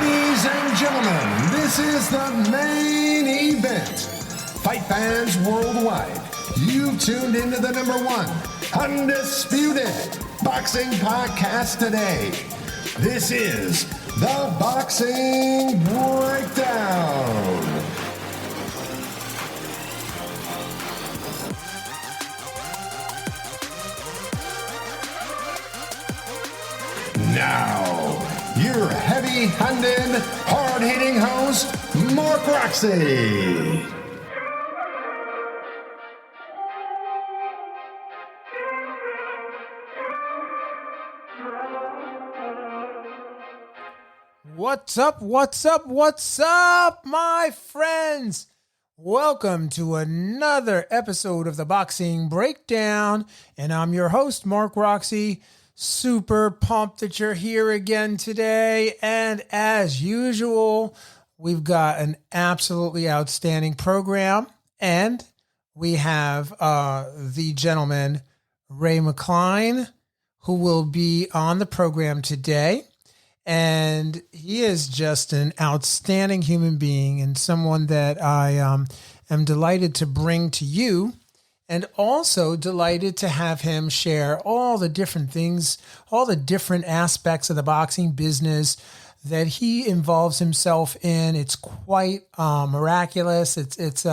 Ladies and gentlemen, this is the main event. Fight fans worldwide, you've tuned into the number one undisputed boxing podcast today. This is the Boxing Breakdown. Now, your heavy-handed, hard-hitting host, Mark Roxey. What's up, my friends? Welcome to another episode of the Boxing Breakdown, and I'm your host, Mark Roxey. Super pumped that you're here again today. And as usual, we've got an absolutely outstanding program. And we have the gentleman, Ray McCline, who will be on the program today. And he is just an outstanding human being and someone that I am delighted to bring to you. And also delighted to have him share all the different things, all the different aspects of the boxing business that he involves himself in. It's quite miraculous. It's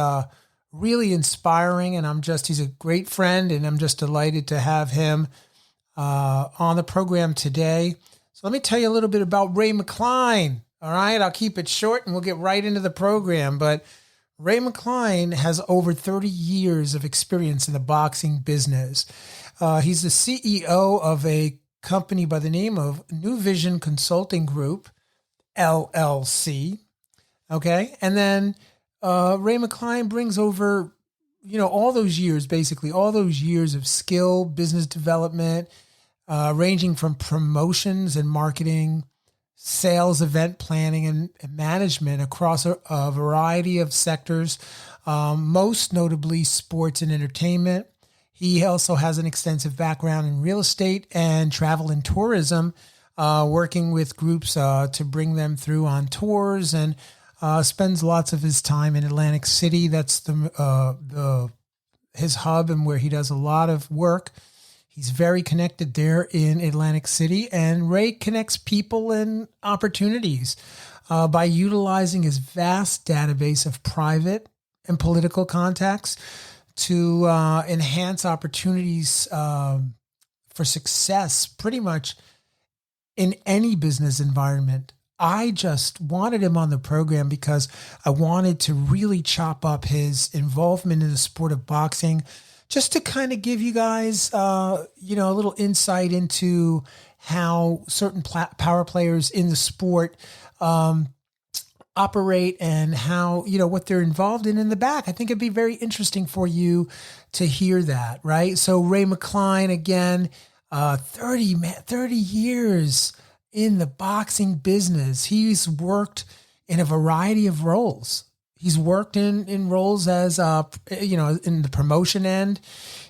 really inspiring, and he's a great friend, and I'm just delighted to have him on the program today. So let me tell you a little bit about Ray McCline. All right, I'll keep it short, and we'll get right into the program, but Ray McCline has over 30 years of experience in the boxing business. He's the CEO of a company by the name of New Vision Consulting Group, LLC. Okay. And then Ray McCline brings over, all those years of skill, business development, ranging from promotions and marketing, sales, event planning, and management across a variety of sectors, most notably sports and entertainment. He also has an extensive background in real estate and travel and tourism, working with groups to bring them through on tours, and spends lots of his time in Atlantic City. That's his hub and where he does a lot of work. He's very connected there in Atlantic City, and Ray connects people and opportunities by utilizing his vast database of private and political contacts to enhance opportunities for success pretty much in any business environment. I just wanted him on the program because I wanted to really chop up his involvement in the sport of boxing, just to kind of give you guys, a little insight into how certain power players in the sport operate and how, what they're involved in the back. I think it'd be very interesting for you to hear that, right? So Ray McCline, again, 30 years in the boxing business. He's worked in a variety of roles. He's worked in roles as, in the promotion end.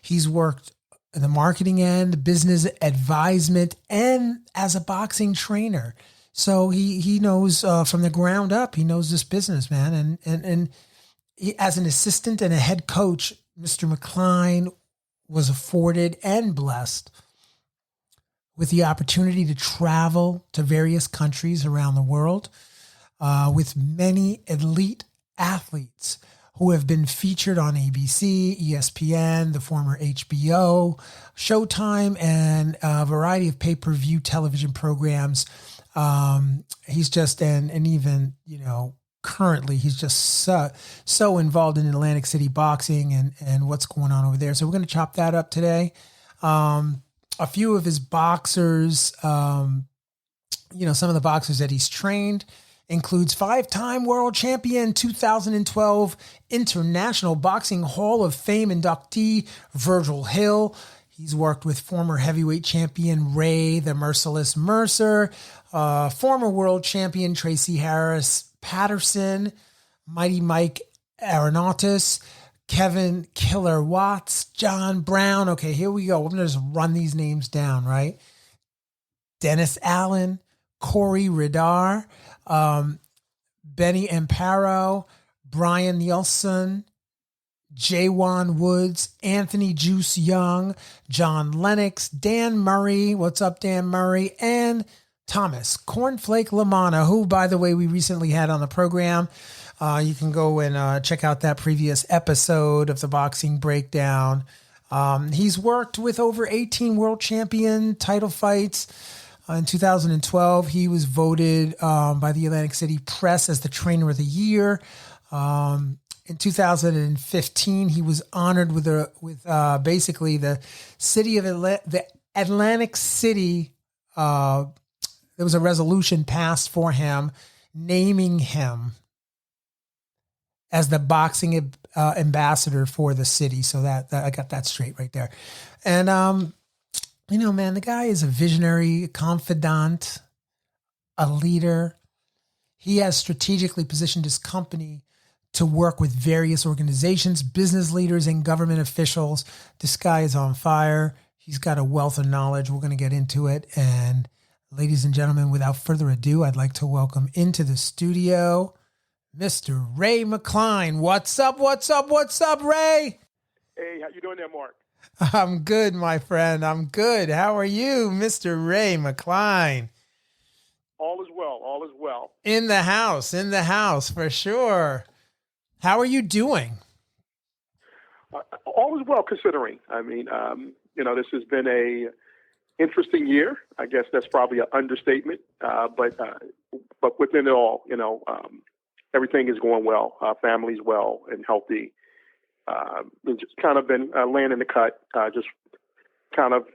He's worked in the marketing end, business advisement, and as a boxing trainer. So he knows from the ground up. He knows this business, man. And he, as an assistant and a head coach, Mr. McCline was afforded and blessed with the opportunity to travel to various countries around the world with many elite athletes who have been featured on ABC, ESPN, the former HBO, Showtime, and a variety of pay-per-view television programs. He's just, and even, currently he's just so involved in Atlantic City boxing and what's going on over there. So we're going to chop that up today. A few of his boxers, some of the boxers that he's trained includes 5-time world champion, 2012 International Boxing Hall of Fame inductee, Virgil Hill. He's worked with former heavyweight champion Ray the Merciless Mercer, former world champion Tracy Harris Patterson, Mighty Mike Arenautis, Kevin Killer Watts, John Brown. Okay, here we go. I'm going to just run these names down, right? Dennis Allen, Corey Radar, Benny Amparo, Brian Nielsen, Jaywan Woods, Anthony Juice Young, John Lennox, Dan Murray. What's up, Dan Murray? And Thomas Cornflake Lamanna, who, by the way, we recently had on the program. You can go and check out that previous episode of the Boxing Breakdown. He's worked with over 18 world champion title fights. In 2012, he was voted by the Atlantic City Press as the Trainer of the Year. In 2015, he was honored with basically the city of the Atlantic City. There was a resolution passed for him, naming him as the boxing ambassador for the city. So that I got that straight right there. And man, the guy is a visionary, confidant, a leader. He has strategically positioned his company to work with various organizations, business leaders, and government officials. This guy is on fire. He's got a wealth of knowledge. We're going to get into it. And ladies and gentlemen, without further ado, I'd like to welcome into the studio Mr. Ray McCline. What's up? What's up? What's up, Ray? Hey, how you doing there, Mark? I'm good, my friend. I'm good. How are you, Mr. Ray McCline? All is well. All is well. In the house, for sure. How are you doing? All is well, considering. I mean, this has been a interesting year. I guess that's probably an understatement. But within it all, everything is going well. Family's well and healthy. Just kind of been laying in the cut, just kind of,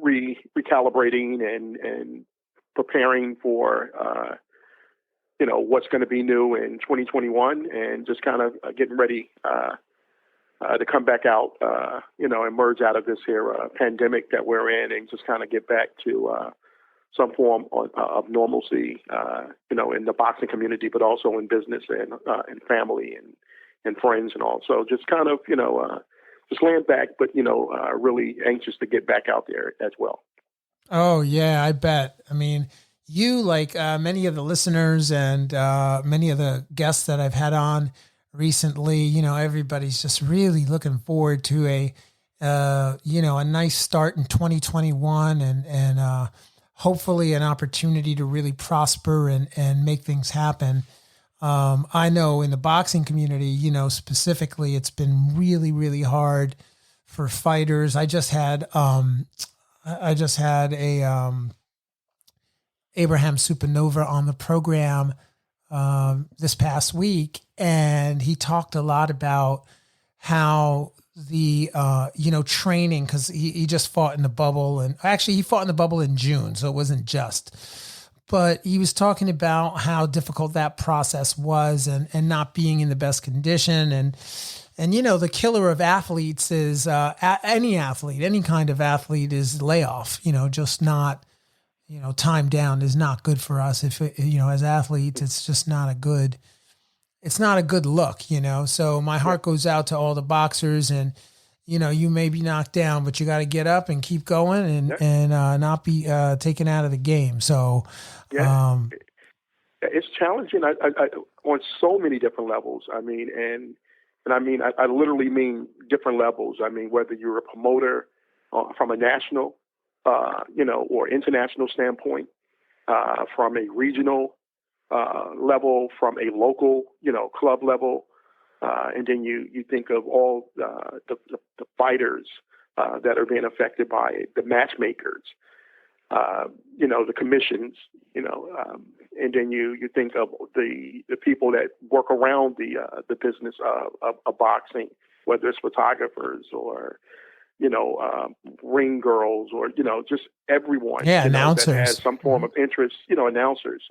recalibrating and preparing for, what's going to be new in 2021 and just kind of getting ready to come back out, emerge out of this here pandemic that we're in and just kind of get back to some form of normalcy, in the boxing community, but also in business and family and friends and all. So just kind of, just laying back, but, really anxious to get back out there as well. Oh, yeah, I bet. I mean, you, like many of the listeners and many of the guests that I've had on recently, everybody's just really looking forward to a nice start in 2021 and hopefully an opportunity to really prosper and make things happen. I know in the boxing community, specifically, it's been really, really hard for fighters. I just had a Abraham Supernova on the program this past week, and he talked a lot about how the training, because he just fought in the bubble, and actually he fought in the bubble in June, so it wasn't just. But he was talking about how difficult that process was and not being in the best condition. And the killer of athletes is any kind of athlete is layoff, just not, time down is not good for us. If, as athletes, it's just not a good look, So my heart goes out to all the boxers and, you may be knocked down, but you got to get up and keep going and not be taken out of the game. So, it's challenging I on so many different levels. I mean, I literally mean different levels. I mean, whether you're a promoter from a national, or international standpoint, from a regional level, from a local, club level, and then you think of all the fighters that are being affected by it, the matchmakers, the commissions, and then you think of the people that work around the business of boxing, whether it's photographers or ring girls or just everyone announcers that has some form of interest, announcers,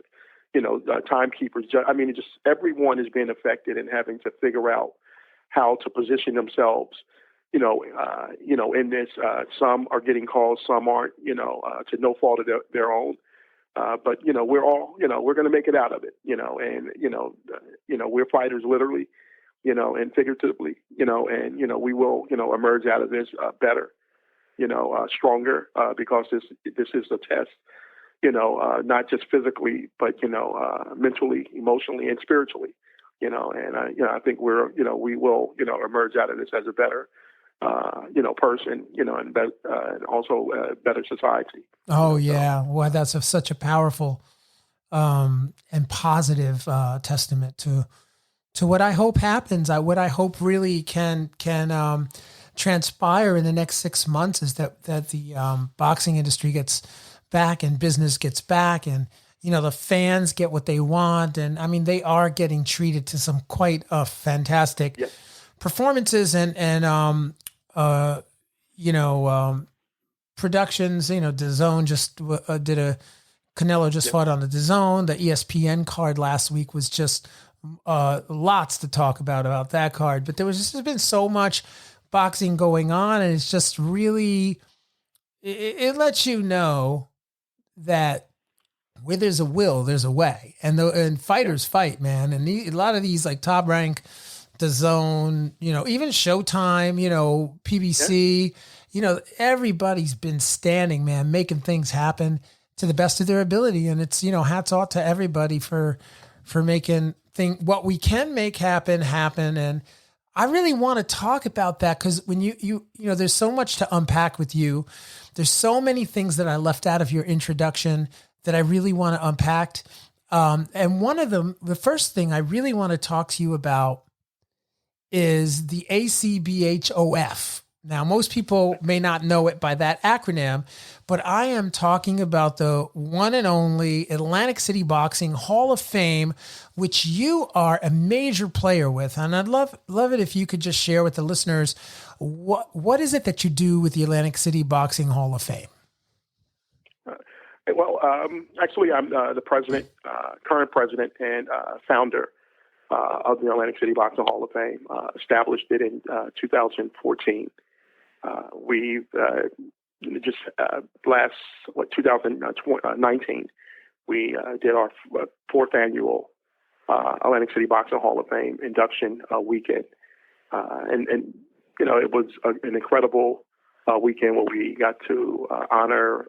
timekeepers. I mean, just everyone is being affected and having to figure out how to position themselves. In this, some are getting calls, some aren't, to no fault of their own. But, we're all, we're going to make it out of it, and, we're fighters literally, and figuratively, and, we will, emerge out of this better, stronger, because this is a test, not just physically, but, mentally, emotionally, and spiritually, and I think we will, emerge out of this as a better, person, and also a better society. Oh yeah. Well, that's such a powerful, and positive, testament to what I hope happens. What I hope really can transpire in the next 6 months is that the boxing industry gets back and business gets back, and the fans get what they want, and I mean they are getting treated to some quite fantastic performances and productions. DAZN just did a Canelo just fought on the DAZN. The ESPN card last week was just lots to talk about that card. But there's been so much boxing going on, and it's just really it lets you know that where there's a will, there's a way, and fighters fight, man. And a lot of these like Top Rank, DAZN, even Showtime, PBC, everybody's been standing, man, making things happen to the best of their ability. And it's, hats off to everybody for making what we can make happen. And I really want to talk about that because when you there's so much to unpack with you. There's so many things that I left out of your introduction that I really want to unpack. And one of them, the first thing I really want to talk to you about is the ACBHOF. Now, most people may not know it by that acronym, but I am talking about the one and only Atlantic City Boxing Hall of Fame, which you are a major player with. And I'd love it if you could just share with the listeners, what is it that you do with the Atlantic City Boxing Hall of Fame? Well, actually, I'm the president, current president and founder of the Atlantic City Boxing Hall of Fame. Established it in 2014. We've just last 2019, we did our fourth annual Atlantic City Boxing Hall of Fame induction weekend, and it was an incredible weekend where we got to honor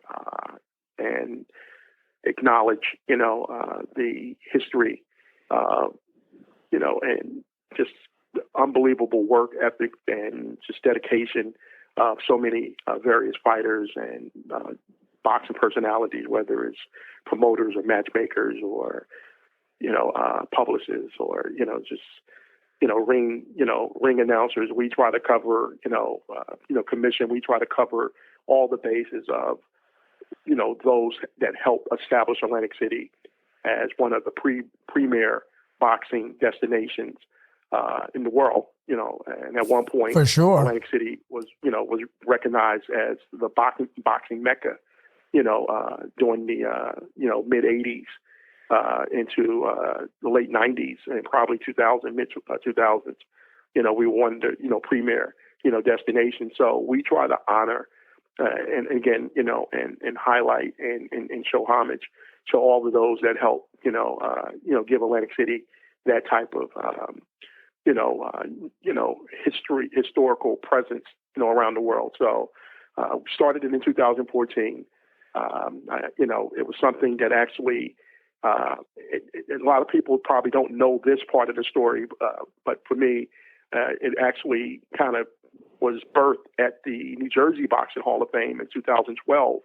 and acknowledge the history, and just unbelievable work ethic and just dedication of so many various fighters and boxing personalities, whether it's promoters or matchmakers or publicists or just ring announcers. We try to cover commission. We try to cover all the bases of those that helped establish Atlantic City as one of the premier boxing destinations in the world, and at one point, for sure, Atlantic City was recognized as the boxing mecca, during the mid '80s into the late '90s and probably 2000, mid 2000s. We won the premier destination. So we try to honor and again and highlight and show homage to all of those that help give Atlantic City that type of historical presence around the world. So we started it in 2014. It was something that actually a lot of people probably don't know this part of the story, but for me, it actually kind of was birthed at the New Jersey Boxing Hall of Fame in 2012.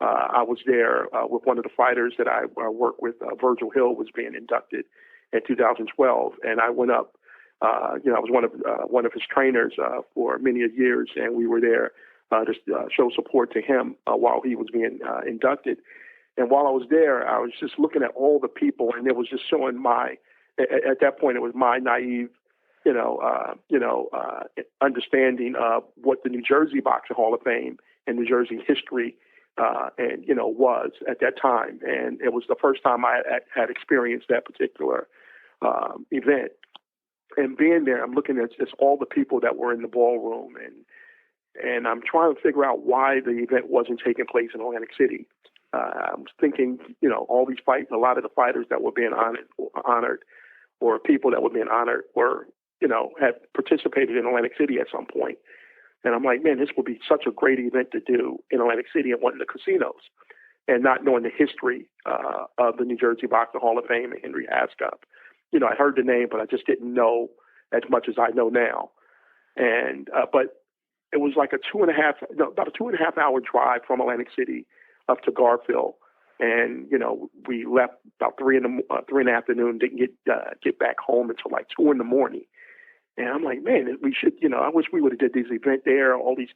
I was there with one of the fighters that I worked with. Virgil Hill was being inducted in 2012, and I went up. I was one of his trainers for many years, and we were there to show support to him while he was being inducted. And while I was there, I was just looking at all the people, and it was just showing at that point, it was my naive, understanding of what the New Jersey Boxing Hall of Fame and New Jersey history, was at that time. And it was the first time I had experienced that particular event. And being there, I'm looking at just all the people that were in the ballroom, and I'm trying to figure out why the event wasn't taking place in Atlantic City. I was thinking, all these fights, a lot of the fighters that were being honored, or people that were being honored, were, had participated in Atlantic City at some point. And I'm like, man, this would be such a great event to do in Atlantic City at one of the casinos. and not knowing the history of the New Jersey Boxing Hall of Fame and Henry Ascup. I heard the name, but I just didn't know as much as I know now. And but it was like about a 2.5 hour drive from Atlantic City up to Garfield. And, we left about 3 in the afternoon, didn't get back home until like 2 in the morning. And I'm like, man, we should, I wish we would have did this event there. All these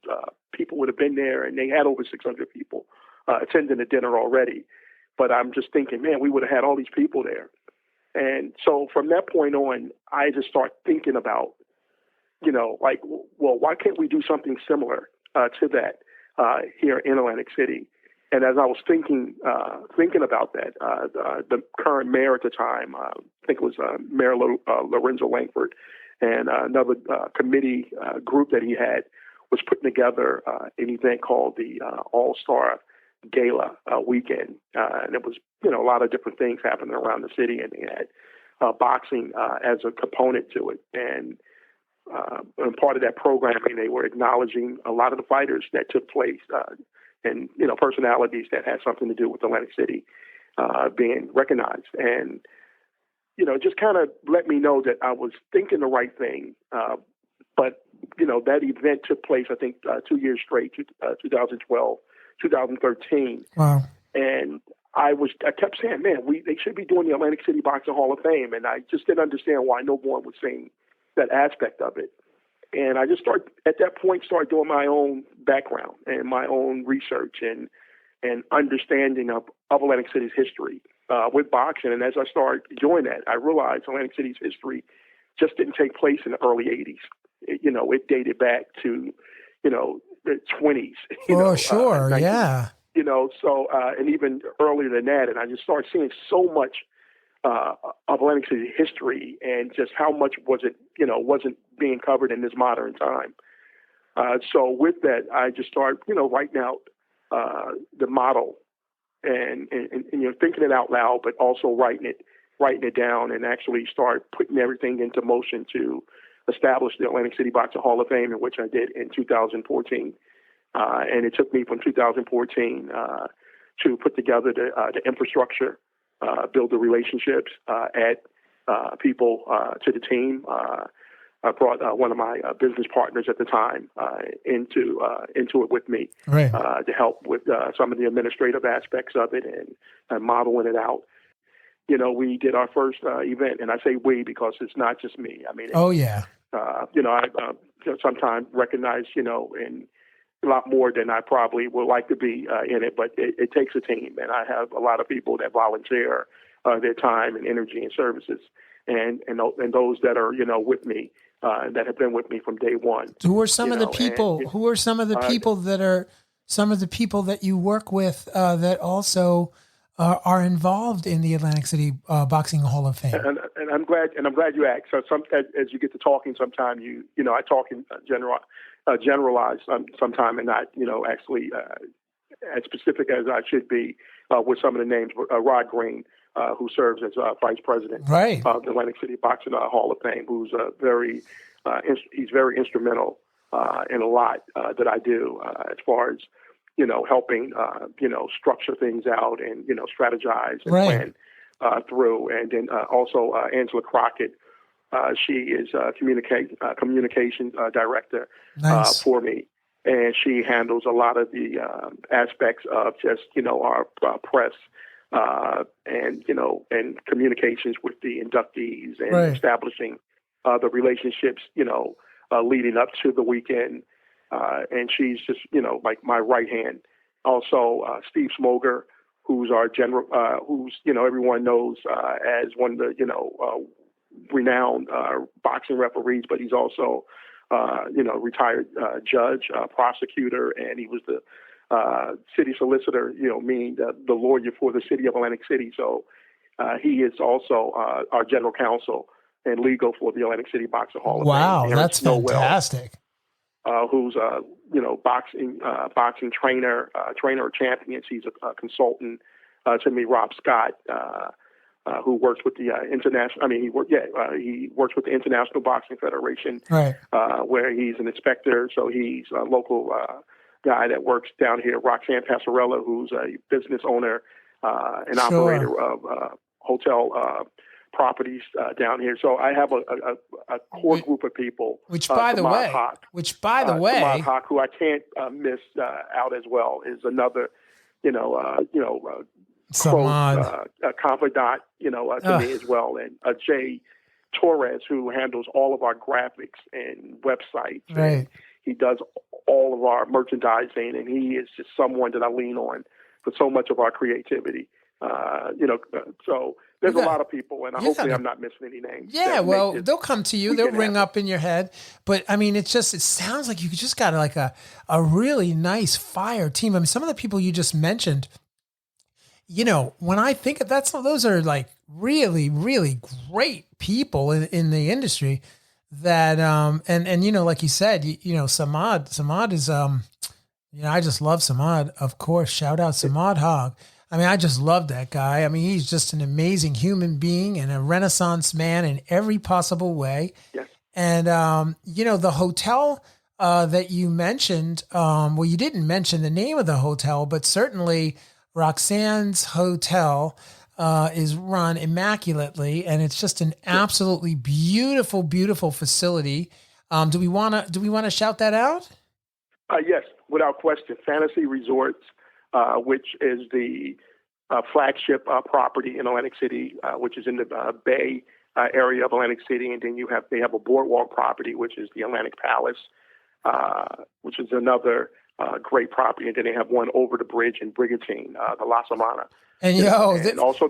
people would have been there, and they had over 600 people attending the dinner already. But I'm just thinking, man, we would have had all these people there. And so from that point on, I just start thinking about, well, why can't we do something similar to that here in Atlantic City? And as I was thinking about that, the current mayor at the time, I think it was Mayor Lorenzo Langford, and another committee group that he had was putting together an event called the All-Star Gala weekend. And it was, a lot of different things happening around the city, and they had boxing as a component to it. And part of that programming, they were acknowledging a lot of the fighters that took place and, personalities that had something to do with Atlantic City being recognized. And, just kind of let me know that I was thinking the right thing. But, that event took place, I think, 2 years straight, 2012, 2013. Wow. And I kept saying, man, they should be doing the Atlantic City Boxing Hall of Fame. And I just didn't understand why no one was saying that aspect of it. And I just started doing my own background and my own research and understanding of Atlantic City's history with boxing. And as I started doing that, I realized Atlantic City's history just didn't take place in the early 80s. It dated back to, the 20s. Oh, sure. Yeah. So, and even earlier than that. And I just started seeing so much of Atlantic City history and just how much wasn't being covered in this modern time. So with that, I just started, writing out the model and thinking it out loud, but also writing it down and actually start putting everything into motion to establish the Atlantic City Boxing Hall of Fame, in which I did in 2014. And it took me from 2014 to put together the infrastructure, build the relationships, add people to the team. I brought one of my business partners at the time into it with me, right, to help with some of the administrative aspects of it and modeling it out. We did our first event, and I say we because it's not just me. I mean, I sometimes recognize, in a lot more than I probably would like to be in it, but it takes a team, and I have a lot of people that volunteer their time and energy and services, and those that are with me, that have been with me from day one. Who are some of the people? Who are some of the people that are some of the people that you work with that also are involved in the Atlantic City Boxing Hall of Fame? And I'm glad you asked. So as you get to talking, sometime I talk in generalize sometime and not actually as specific as I should be with some of the names. Rod Green, who serves as vice president of the Atlantic City Boxing Hall of Fame, who's he's very instrumental in a lot that I do as far as helping structure things out and strategize and plan through. And then also Angela Crockett, she is communication director for me, and she handles a lot of the aspects of just our press and communications with the inductees and establishing the relationships leading up to the weekend. And she's just like my right hand. Also Steve Smoger, who's our general, who's everyone knows as one of the renowned boxing referees, but he's also retired judge, prosecutor, and he was the city solicitor, meaning the lawyer for the city of Atlantic City. So he is also our general counsel and legal for the Atlantic City Boxing Hall of Fame. Wow, that's fantastic. Who's boxing trainer of champions. He's a consultant to me. Rob Scott, who works with the international. I mean, he works with the International Boxing Federation, where he's an inspector. So he's a local guy that works down here, Roxanne Passarella, who's a business owner and operator of hotel properties down here. So I have a core group of people. Which, by the way, Samad Haq, who I can't miss out as well, is another, close confidant, to me as well, and Jay Torres, who handles all of our graphics and websites. Right. And he does all of our merchandising, and he is just someone that I lean on for so much of our creativity. So there's a lot of people, and hopefully I'm not missing any names. Yeah, well, they'll come to you. They'll ring up in your head. But, I mean, it sounds like you just got like a really nice fire team. I mean, some of the people you just mentioned, when I think of those are like really, really great people in the industry that, and like you said, Samad is, I just love Samad, of course. Shout out Samad Haq. I mean, I just love that guy. I mean, he's just an amazing human being and a Renaissance man in every possible way. Yes. And, the hotel that you mentioned, well, you didn't mention the name of the hotel, but certainly Roxanne's hotel is run immaculately, and it's just an absolutely beautiful, beautiful facility. Do we want to shout that out? Yes, without question. Fantasy Resorts, which is the flagship property in Atlantic City, which is in the Bay area of Atlantic City, and then they have a boardwalk property, which is the Atlantic Palace, which is another great property, and then they have one over the bridge in Brigantine, the La Samana. And also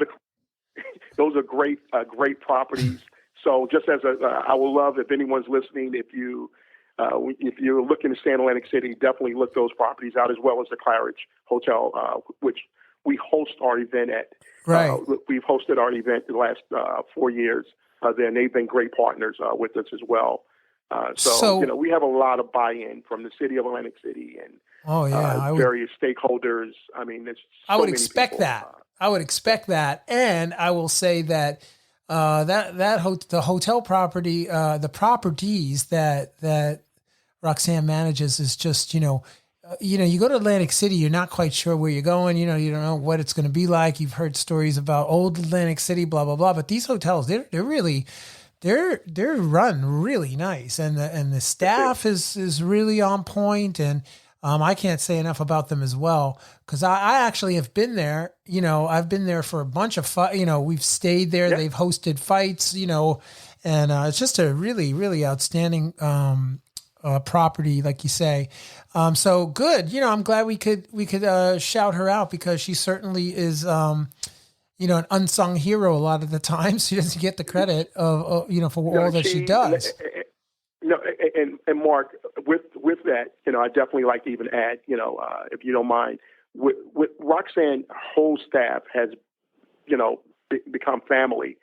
those are great properties. So just as I would love if anyone's listening, if you're looking to stay in Atlantic City, definitely look those properties out, as well as the Claridge Hotel, which we host our event at. Right. We've hosted our event the last 4 years. Then they've been great partners with us as well. So we have a lot of buy-in from the city of Atlantic City and various stakeholders. I mean, I would expect that. I would expect that, and I will say that the hotel property, the properties that Roxanne manages is just, you go to Atlantic City, you're not quite sure where you're going. You don't know what it's going to be like. You've heard stories about old Atlantic City, blah, blah, blah. But these hotels, they're run really nice. And the staff is really on point. And I can't say enough about them as well, because I actually have been there. I've been there for a bunch of we've stayed there. Yeah. They've hosted fights, and it's just a really, really outstanding property, like you say. So good. I'm glad we could shout her out, because she certainly is, an unsung hero a lot of the time. She doesn't get the credit of for all that she does. And Mark, with that, I definitely like to even add, if you don't mind, with Roxanne, whole staff has, become family,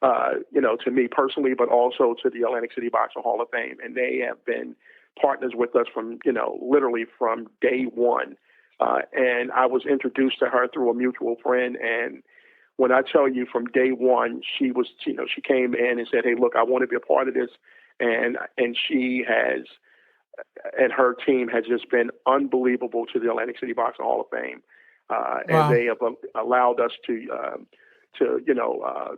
to me personally, but also to the Atlantic City Boxing Hall of Fame. And they have been partners with us from, literally from day one. And I was introduced to her through a mutual friend. And when I tell you from day one, she was, she came in and said, "Hey, look, I want to be a part of this." And she has, and her team has just been unbelievable to the Atlantic City Boxing Hall of Fame. Wow. And they have allowed us to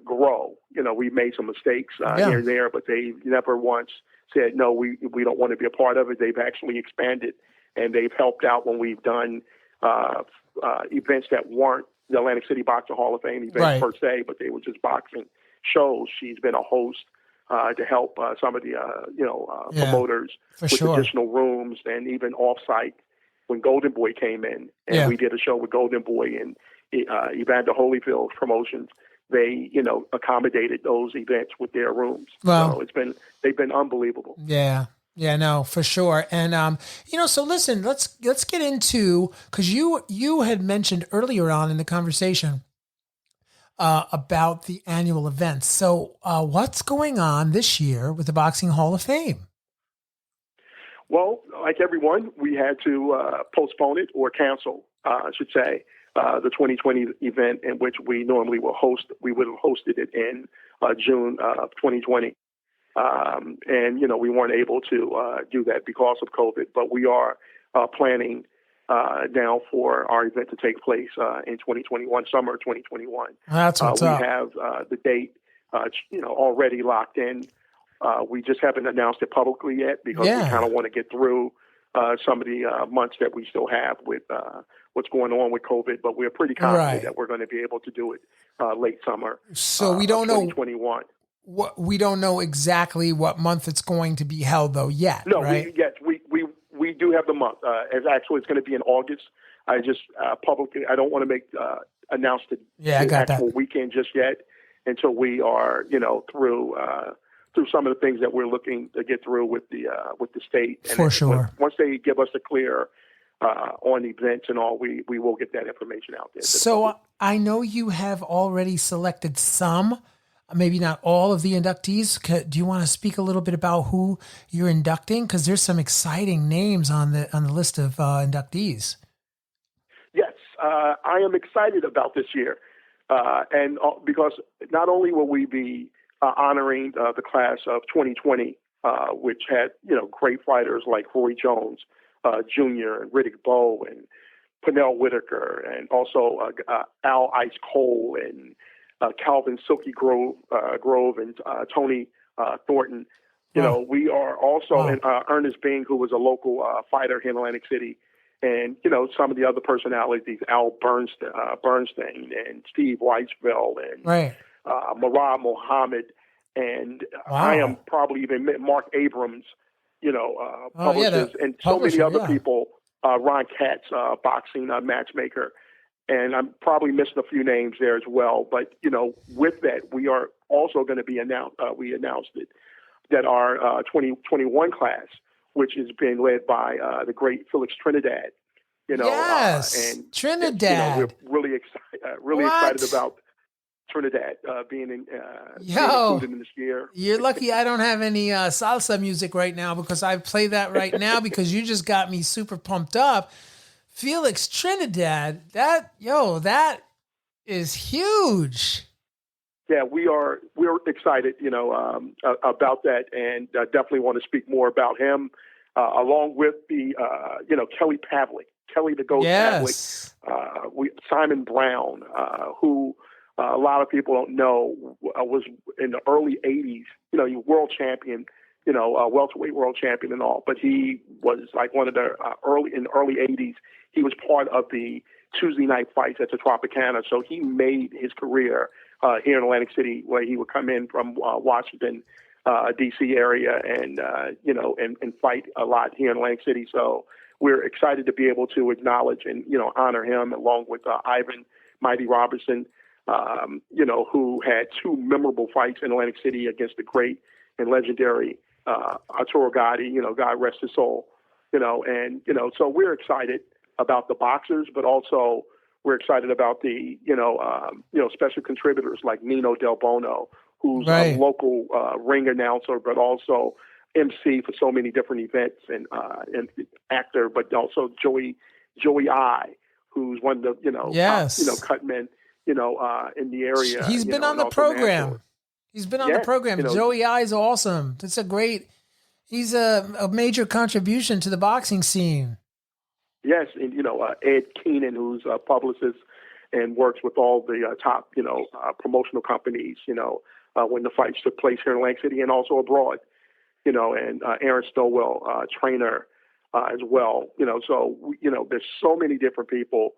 grow. We made some mistakes here and there, but they never once said, "No, we don't want to be a part of it." They've actually expanded, and they've helped out when we've done events that weren't the Atlantic City Boxing Hall of Fame events per se, but they were just boxing shows. She's been a host to help some of the promoters with additional rooms, and even off-site when Golden Boy came in, and we did a show with Golden Boy and Evander Holyfield Promotions. They accommodated those events with their rooms. Wow. So they've been unbelievable. Yeah, no, for sure. And so listen, let's get into, because you had mentioned earlier on in the conversation about the annual events. So what's going on this year with the Boxing Hall of Fame? Well, like everyone, we had to postpone it or cancel, I should say, the 2020 event, in which we normally will host. We would have hosted it in June of 2020. And, we weren't able to do that because of COVID, but we are planning now for our event to take place in 2021, summer 2021. That's what's we up. have the date, already locked in. We just haven't announced it publicly yet because we kind of want to get through some of the months that we still have with what's going on with COVID. But we're pretty confident that we're going to be able to do it late summer. So we don't know 2021. We don't know exactly what month it's going to be held though yet. No, right? we do have the month. As actually, it's going to be in August. I just publicly, I don't want to make announce the actual weekend just yet until we are, through some of the things that we're looking to get through with the state. And for sure. Once they give us the clear on events and all, we will get that information out there. So I know you have already selected some, maybe not all of the inductees. Do you want to speak a little bit about who you're inducting? Because there's some exciting names on the list of inductees. Yes, I am excited about this year, and because not only will we be honoring the class of 2020, which had great fighters like Roy Jones Jr. and Riddick Bowe and Pernell Whitaker, and also Al Ice Cole and Calvin Silky Grove and Tony Thornton. We are also in Ernest Bing, who was a local fighter here in Atlantic City, and some of the other personalities, Al Bernstein and Steve Weisfeld and Marad Mohammed, and I am probably even Mark Abrams, publishers, and so many other people. Ron Katz, boxing matchmaker. And I'm probably missing a few names there as well. But, with that, we are also going to be we announced it, that our 2021 class, which is being led by the great Felix Trinidad, Yes, and Trinidad. We're really excited about Trinidad being included in this year. You're lucky I don't have any salsa music right now, because I play that right now because you just got me super pumped up. Felix Trinidad, that is huge. Yeah, we're excited, about that, and definitely want to speak more about him, along with the, Kelly Pavlik, Kelly the Ghost Pavlik, Simon Brown, who a lot of people don't know was in the early '80s, world champion, welterweight world champion and all, but he was like one of the early '80s. He was part of the Tuesday night fights at the Tropicana, so he made his career here in Atlantic City, where he would come in from Washington, D.C. area, and and fight a lot here in Atlantic City. So we're excited to be able to acknowledge and honor him, along with Ivan Mighty Robertson, who had two memorable fights in Atlantic City against the great and legendary Arturo Gatti. God rest his soul. So we're excited about the boxers, but also we're excited about the, special contributors like Nino Del Bono, who's a local ring announcer, but also MC for so many different events, and actor, but also Joey I, who's one of the, top, cut men, in the area. He's been on the program. He's been on the program. Joey I is awesome. He's a major contribution to the boxing scene. Yes, and Ed Keenan, who's a publicist and works with all the top, promotional companies, when the fights took place here in Atlantic City and also abroad, and Aaron Stowell, trainer as well, so, there's so many different people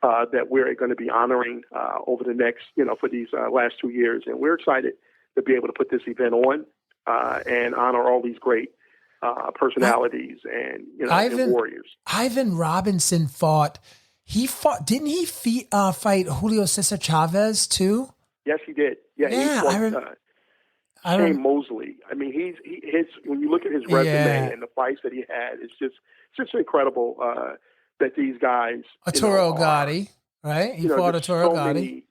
that we're going to be honoring over the next, for these last 2 years. And we're excited to be able to put this event on and honor all these great personalities and and warriors. Ivan Robinson didn't he fight Julio Cesar Chavez too? Yes, he did. Yeah, he fought Shane Mosley. I mean, when you look at his resume and the fights that he had, it's just incredible that these guys. Arturo Gatti, right? He fought Arturo Gatti.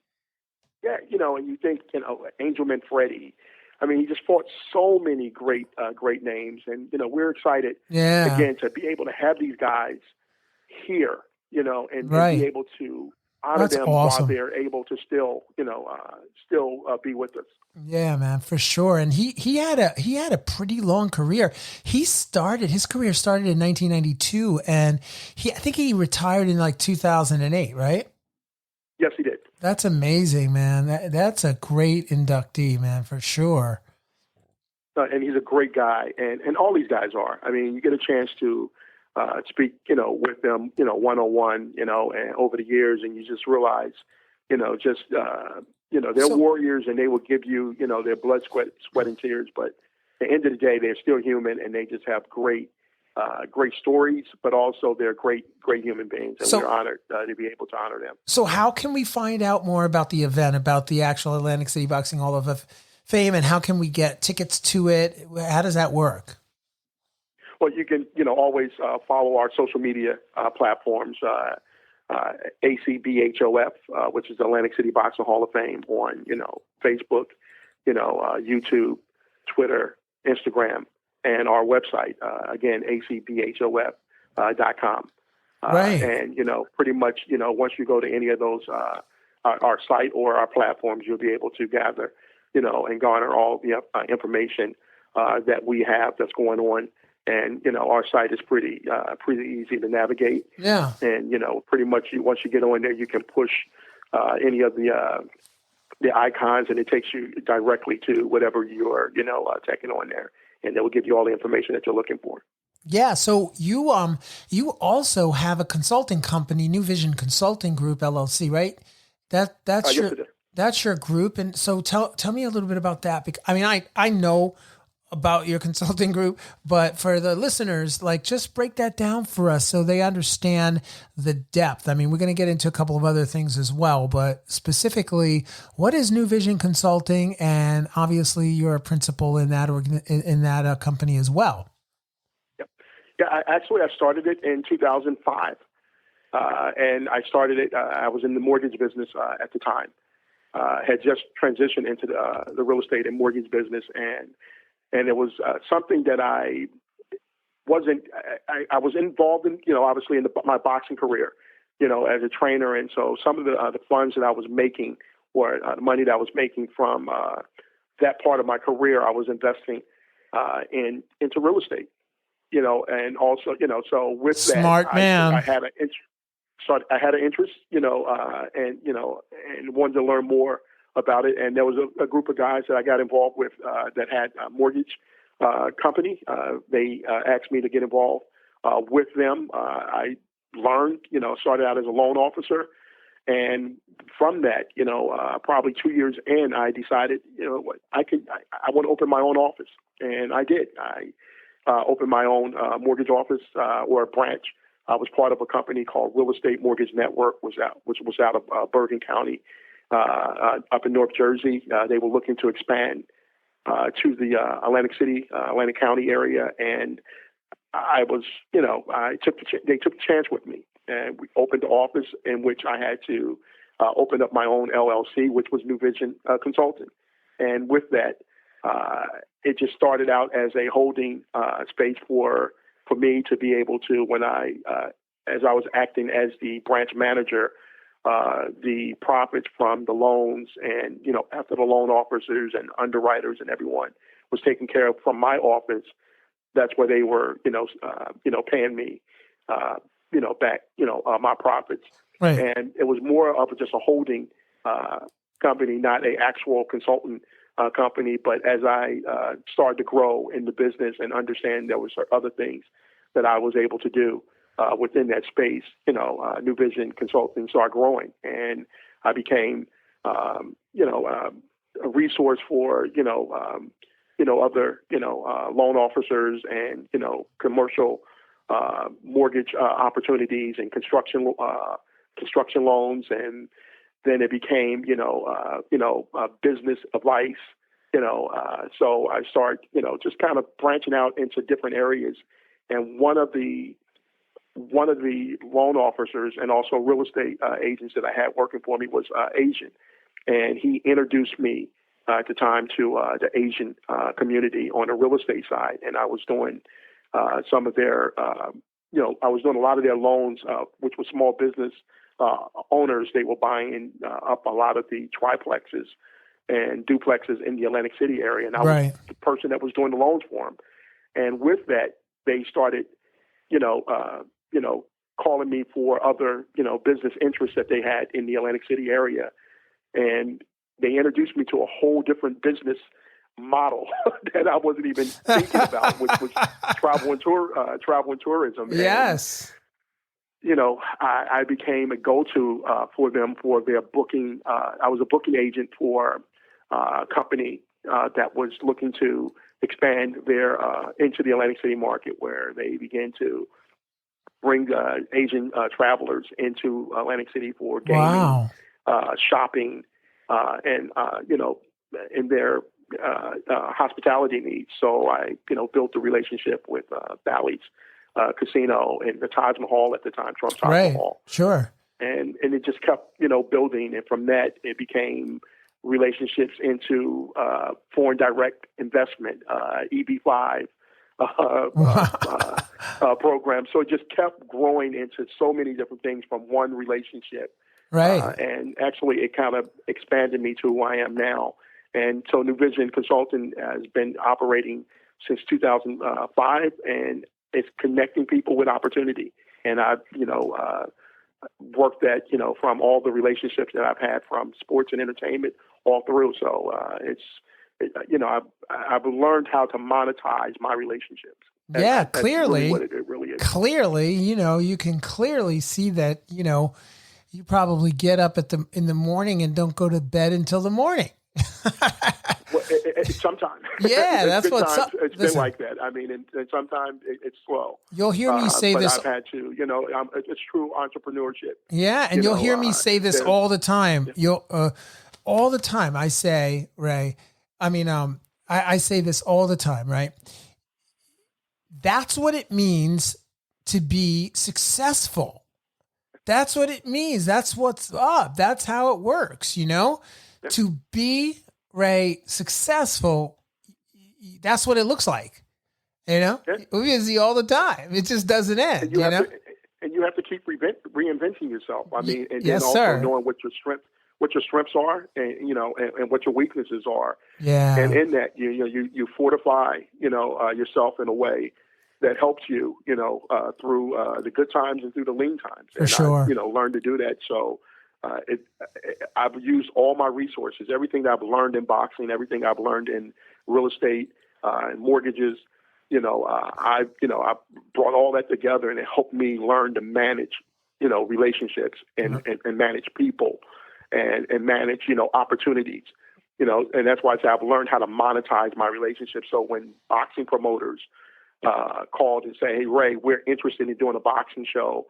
And you think, Angel Manfredi. I mean, he just fought so many great names, and we're excited again to be able to have these guys here, and be able to honor That's them while awesome. they're able to still, be with us. Yeah, man, for sure. And he had a pretty long career. His career started in 1992, and I think he retired in like 2008, right? Yes, he did. That's amazing, man. That's a great inductee, man, for sure. And he's a great guy, and all these guys are. I mean, you get a chance to speak, with them, one-on-one, and over the years, and you just realize, they're warriors, and they will give you, their blood, sweat, and tears. But at the end of the day, they're still human, and they just have great stories, but also they're great human beings, and we're honored to be able to honor them. So how can we find out more about the event, about the actual Atlantic City Boxing Hall of Fame, and how can we get tickets to it? How does that work? Well, you can, always follow our social media platforms, ACBHOF, which is the Atlantic City Boxing Hall of Fame, on, Facebook, YouTube, Twitter, Instagram, and our website, again, acbhof.com. Right. And, pretty much, once you go to any of those, our site or our platforms, you'll be able to gather, and garner all the information that we have that's going on. And, our site is pretty easy to navigate. Yeah. And, pretty much once you get on there, you can push any of the icons, and it takes you directly to whatever you're, taking on there. And they will give you all the information that you're looking for. Yeah. So you also have a consulting company, New Vision Consulting Group, LLC, right? That's your group. And so tell me a little bit about that. Because, I mean, I know about your consulting group, but for the listeners, like, just break that down for us so they understand the depth. I mean, we're going to get into a couple of other things as well, but specifically, what is New Vision Consulting? And obviously you're a principal in that company as well. Yep. Yeah. I started it in 2005. And I started it, I was in the mortgage business at the time, had just transitioned into the real estate and mortgage business. And it was something that I was involved in, obviously in my boxing career, as a trainer. And so some of the funds that I was making, or the money that I was making from that part of my career, I was investing into real estate, and also, so with Smart that, man. I had an interest. So I had an interest, and wanted to learn more about it. And there was a group of guys that I got involved with that had a mortgage company. They asked me to get involved with them. I learned, started out as a loan officer. And from that, probably 2 years in, I decided, what, I want to open my own office. And I did. I opened my own mortgage office or a branch. I was part of a company called Real Estate Mortgage Network, which was out of Bergen County, up in North Jersey. They were looking to expand to the Atlantic County area, and I was, they took a chance with me, and we opened the office in which I had to open up my own LLC, which was New Vision Consulting, and with that, it just started out as a holding space for me to be able to, when as I was acting as the branch manager, the profits from the loans and, after the loan officers and underwriters and everyone was taken care of from my office, that's where they were, paying me, back, my profits. Right. And it was more of just a holding company, not a actual consultant company. But as I started to grow in the business and understand there was other things that I was able to do within that space, New Vision Consulting started growing, and I became, a resource for, other, loan officers and, commercial mortgage opportunities and construction loans, and then it became, business advice, so I started, just kind of branching out into different areas. And one of the loan officers and also real estate agents that I had working for me was Asian, and he introduced me at the time to the Asian community on the real estate side, and I was doing some of their, I was doing a lot of their loans, which was small business owners, they were buying up a lot of the triplexes and duplexes in the Atlantic City area, and I was the person that was doing the loans for them. And with that, they started, calling me for other, business interests that they had in the Atlantic City area, and they introduced me to a whole different business model that I wasn't even thinking about, which was travel and tourism. Yes. And, I became a go-to for them for their booking. I was a booking agent for a company that was looking to expand their into the Atlantic City market, where they began to bring Asian travelers into Atlantic City for gaming, shopping, and in their hospitality needs. So I, built a relationship with Bally's Casino and the Taj Mahal at the time, Trump Taj Mahal. Sure. And it just kept, building. And from that, it became relationships into foreign direct investment, EB5 program. So it just kept growing into so many different things from one relationship. Right. And actually, it kind of expanded me to who I am now. And so New Vision Consulting has been operating since 2005, and it's connecting people with opportunity. And I've, worked that, from all the relationships that I've had from sports and entertainment all through. So I've learned how to monetize my relationships. That's clearly really what it really is. Clearly, you can clearly see that, you probably get up in the morning and don't go to bed until the morning. Well, sometimes. Yeah, that's what it's been like that. I mean, and sometimes it's slow. You'll hear me say but this. I've had to, it's true entrepreneurship. Yeah, and you'll hear me say this all the time. All the time I say, Ray. I mean, I say this all the time, right? That's what it means to be successful. That's what it means. That's what's up. That's how it works, To be, Ray, successful, that's what it looks like. We're busy all the time. It just doesn't end, And you have to keep reinventing yourself. I mean, and yes, then also sir. knowing what your strengths are, and and what your weaknesses are. Yeah. And in that, you fortify, yourself in a way that helps you, through the good times and through the lean times. For sure. I, learn to do that. So I've used all my resources, everything that I've learned in boxing, everything I've learned in real estate and mortgages. I've brought all that together, and it helped me learn to manage, relationships and manage people and manage, opportunities. And that's why I say I've learned how to monetize my relationships. So when boxing promoters called and say, "Hey, Ray, we're interested in doing a boxing show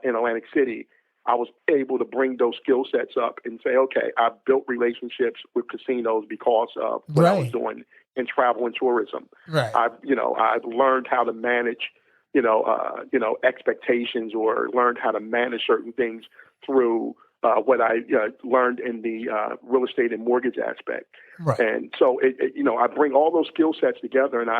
in Atlantic City," I was able to bring those skill sets up and say, "Okay, I've built relationships with casinos because of what I was doing in travel and tourism. Right. I've learned how to manage, expectations, or learned how to manage certain things through what I learned in the real estate and mortgage aspect." Right. And so, I bring all those skill sets together, and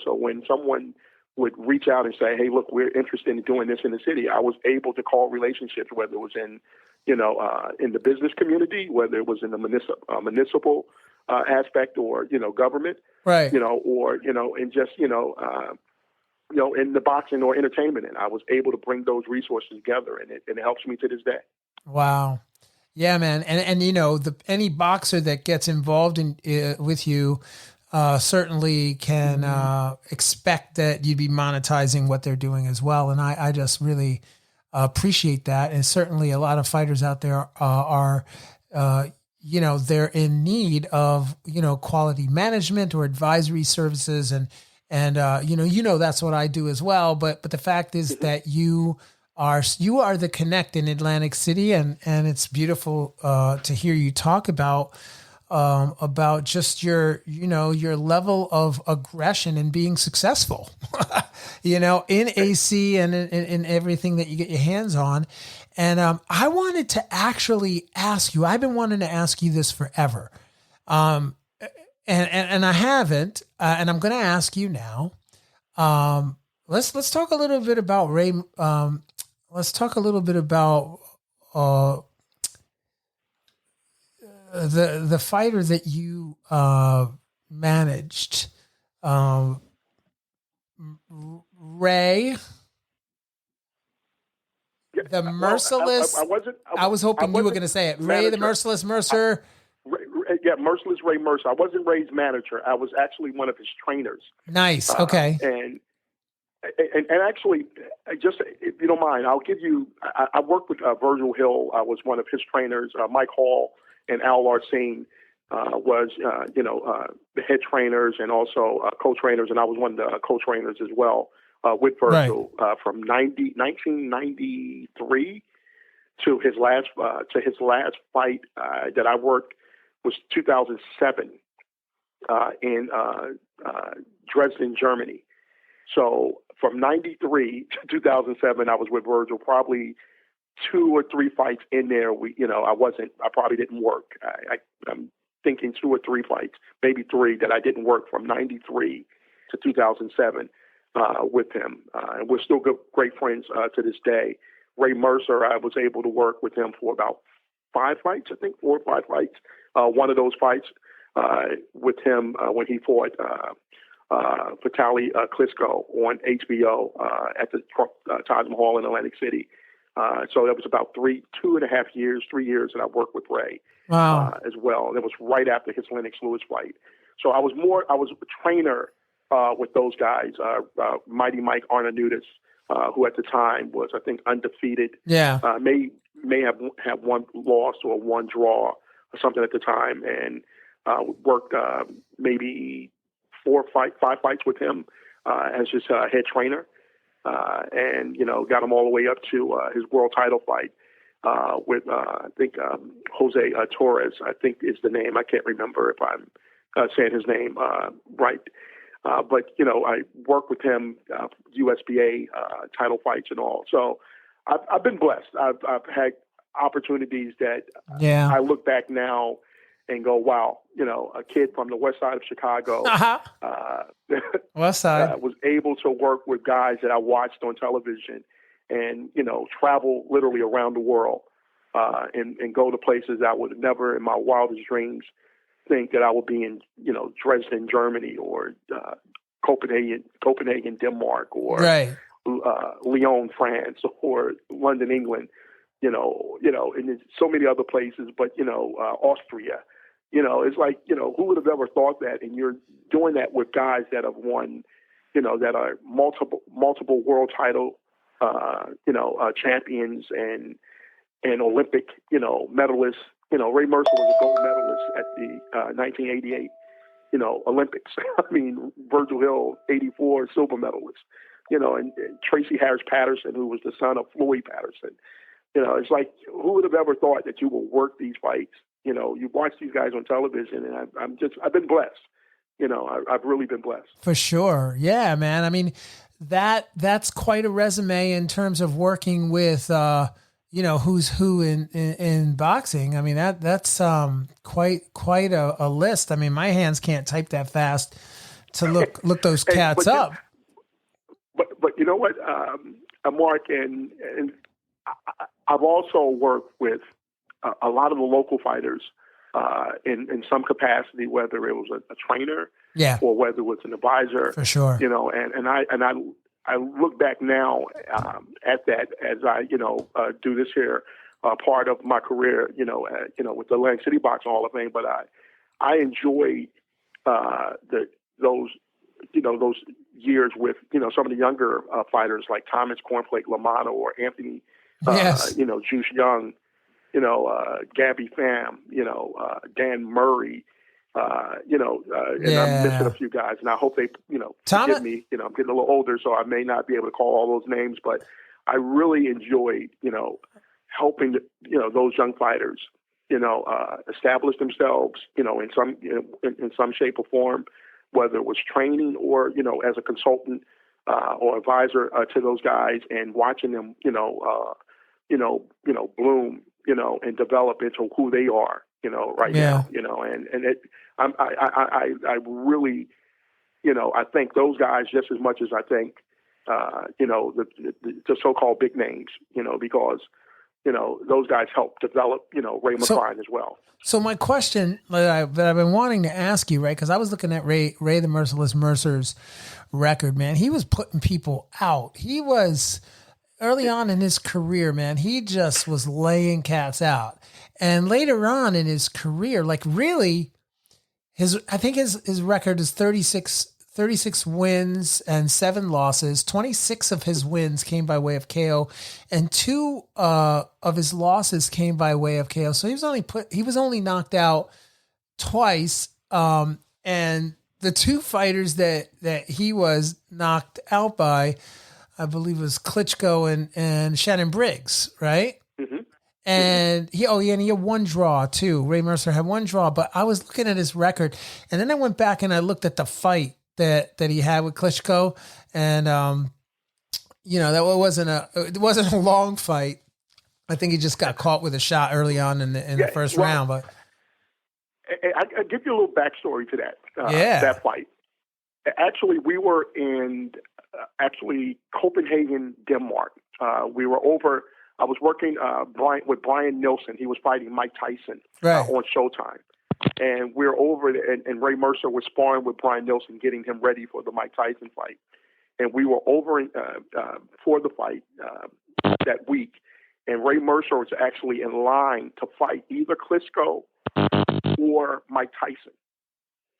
so when someone would reach out and say, "Hey, look, we're interested in doing this in the city," I was able to call relationships, whether it was in the business community, whether it was in the municipal aspect, or government, right? Or and just in the boxing or entertainment, and I was able to bring those resources together, and it helps me to this day. Wow. Yeah, man. And any boxer that gets involved in with you certainly can expect that you'd be monetizing what they're doing as well. And I just really appreciate that. And certainly a lot of fighters out there are they're in need of, quality management or advisory services. And that's what I do as well. But the fact is that you are the connect in Atlantic City, and it's beautiful to hear you talk about just your level of aggression and being successful, in AC and in everything that you get your hands on. And I wanted to actually ask you, I've been wanting to ask you this forever. And I haven't, and I'm going to ask you now. Let's talk a little bit about Ray. Let's talk a little bit about the fighter that you managed, Ray, the Merciless. Well, I was hoping you were going to say it. Ray, the Merciless Mercer. Merciless Ray Mercer. I wasn't Ray's manager. I was actually one of his trainers. Nice. Okay. And actually, just if you don't mind, I'll give you. I worked with Virgil Hill. I was one of his trainers. Mike Hall and Al Larcine was the head trainers and also co-trainers, and I was one of the co-trainers as well with Virgil from 1993 to his last fight that I worked was 2007 in Dresden, Germany. So from 93 to 2007, I was with Virgil. Probably 2 or 3 fights in there. I probably didn't work. I'm thinking 2 or 3 fights, maybe 3 that I didn't work from 93 to 2007 with him. And we're still great friends to this day. Ray Mercer, I was able to work with him for about 5 fights, I think 4 or 5 fights. One of those fights with him when he fought Vitaly Klitschko on HBO at the Taj Mahal in Atlantic City. So that was about 3 and a half years, 3 years that I worked with Ray as well. And it was right after his Lennox Lewis fight. So I was a trainer with those guys, Mighty Mike Arnautis, who at the time was, I think, undefeated. Yeah. May have one loss or one draw or something at the time, and worked maybe 5 fights with him as his head trainer, and got him all the way up to his world title fight with I think Jose Torres, I think is the name. I can't remember if I'm saying his name right. But I worked with him, USBA title fights and all. So I've been blessed. I've had opportunities that I look back now and go, wow, a kid from the west side of Chicago west side was able to work with guys that I watched on television and, travel literally around the world and go to places I would never in my wildest dreams think that I would be in, Dresden, Germany, or Copenhagen, Denmark, or Lyon, France, or London, England, and there's so many other places, but, Austria, it's like, who would have ever thought that? And you're doing that with guys that have won, that are multiple world title, champions and Olympic, medalists. Ray Mercer was a gold medalist at the 1988, Olympics. I mean, Virgil Hill, 84, silver medalist. And Tracy Harris Patterson, who was the son of Floyd Patterson. It's like, who would have ever thought that you would work these fights? You watch these guys on television, and I've been blessed. I've really been blessed. For sure. Yeah, man. I mean, that's quite a resume in terms of working with, who's who in boxing. I mean, that's quite a list. I mean, my hands can't type that fast to look those cats up. But you know what, Mark, and I've also worked with a lot of the local fighters in some capacity, whether it was a trainer, or whether it was an advisor. For sure. And I look back now at that as I do this here part of my career, with the Atlantic City Boxing Hall of Fame. But I enjoy those years with some of the younger fighters like Thomas Cornflake Lamano or Anthony Juice Young, Gabby Pham, Dan Murray, and I'm missing a few guys, and I hope they, forgive me. I'm getting a little older, so I may not be able to call all those names, but I really enjoyed, helping those young fighters, establish themselves, in some shape or form, whether it was training or as a consultant or advisor to those guys, and watching them, bloom, and develop into who they are, right now, and it, I really, I thank those guys just as much as I thank, the so-called big names, because, those guys helped develop, Ray McCline as well. So my question that I've been wanting to ask you, right? Because I was looking at Ray the Merciless Mercer's record, man. He was putting people out. He was early on in his career, man. He just was laying cats out. And later on in his career, like really, I think his record is 36 wins and 7 losses. 26 of his wins came by way of KO, and 2 of his losses came by way of KO. So he was only knocked out twice. And the 2 fighters that he was knocked out by, I believe, was Klitschko and Shannon Briggs, right? Mm-hmm. And he had 1 draw too. Ray Mercer had 1 draw, but I was looking at his record, and then I went back and I looked at the fight that he had with Klitschko, and it wasn't a long fight. I think he just got caught with a shot early on in the first round. But I give you a little backstory to that fight. Actually, we were in Copenhagen, Denmark. We were over. I was working with Brian Nilsson. He was fighting Mike Tyson on Showtime. And we're over there, and Ray Mercer was sparring with Brian Nilsson, getting him ready for the Mike Tyson fight. And we were over for the fight that week. And Ray Mercer was actually in line to fight either Klitschko or Mike Tyson.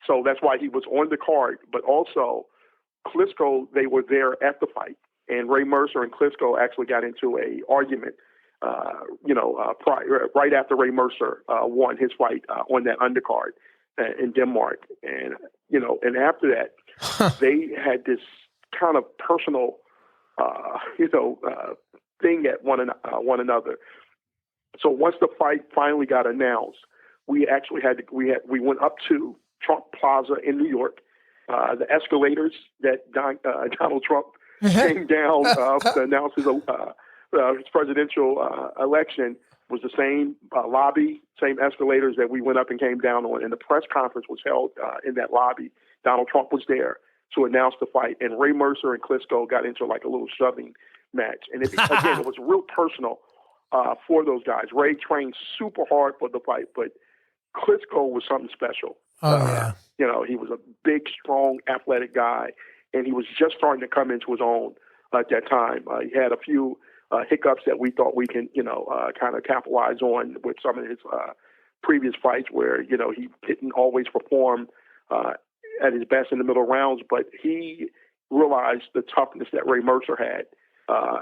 So that's why he was on the card. But also, Klitschko, they were there at the fight. And Ray Mercer and Klitschko actually got into a argument, right after Ray Mercer won his fight on that undercard in Denmark. And, and after that, they had this kind of personal, thing at one another. So once the fight finally got announced, we actually we went up to Trump Plaza in New York. The escalators that Donald Trump came down to announce his presidential election was the same lobby, same escalators that we went up and came down on. And the press conference was held in that lobby. Donald Trump was there to announce the fight. And Ray Mercer and Klitschko got into like a little shoving match. And it was real personal for those guys. Ray trained super hard for the fight, but Klitschko was something special. He was a big, strong, athletic guy, and he was just starting to come into his own at that time. He had a few hiccups that we thought we can, kind of capitalize on with some of his previous fights where, he didn't always perform at his best in the middle rounds, but he realized the toughness that Ray Mercer had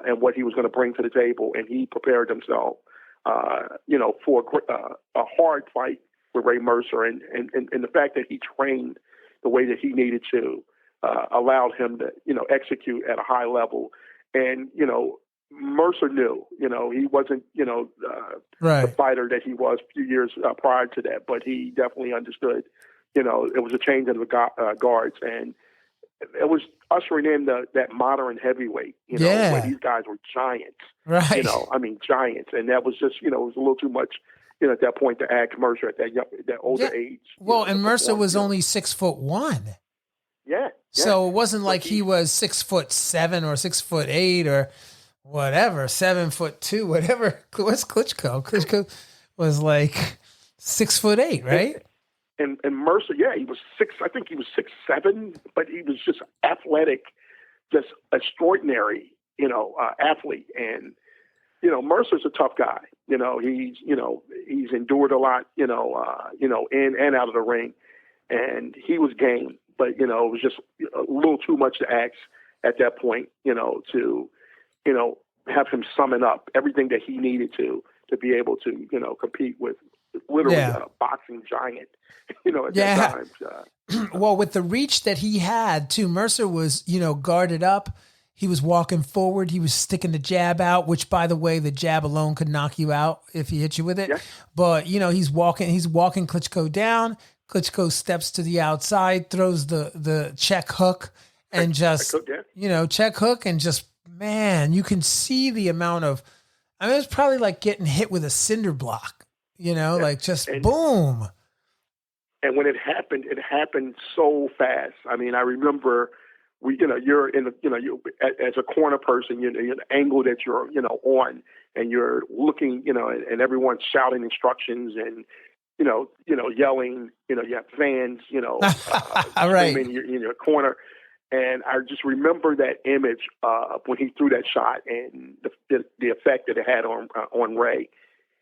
and what he was going to bring to the table, and he prepared himself, for a hard fight with Ray Mercer, and the fact that he trained the way that he needed to allowed him to, execute at a high level. And, Mercer knew, he wasn't, the fighter that he was a few years prior to that, but he definitely understood, it was a change of the guards, and it was ushering in that modern heavyweight, where these guys were giants, giants. And that was just, it was a little too much, at that point to add Mercer at that older age. Well, and Mercer was only 6'1". Yeah. So it wasn't like he was 6'7" or 6'8" or whatever, 7'2", whatever. What's Klitschko? Klitschko was like 6'8", right? And Mercer, he was 6. I think he was 6'7", but he was just athletic, just extraordinary, athlete. And Mercer's a tough guy. He's endured a lot, in and out of the ring, and he was game. But it was just a little too much to ask at that point, to have him summon up everything that he needed to be able to compete with literally a boxing giant, at that time. Well, with the reach that he had too, Mercer was, guarded up. He was walking forward. He was sticking the jab out, which, by the way, the jab alone could knock you out if he hit you with it. Yeah. But, he's walking Klitschko down. Klitschko steps to the outside, throws the check hook, and just, check hook, and just, man, you can see the amount of, it's probably like getting hit with a cinder block, like just boom. And when it happened so fast. I remember you're in the, you as a corner person, you're the angle that you're, on, and you're looking, and everyone's shouting instructions and, yelling, you have fans, Right. screaming in your corner. And I just remember that image when he threw that shot and the effect that it had on Ray.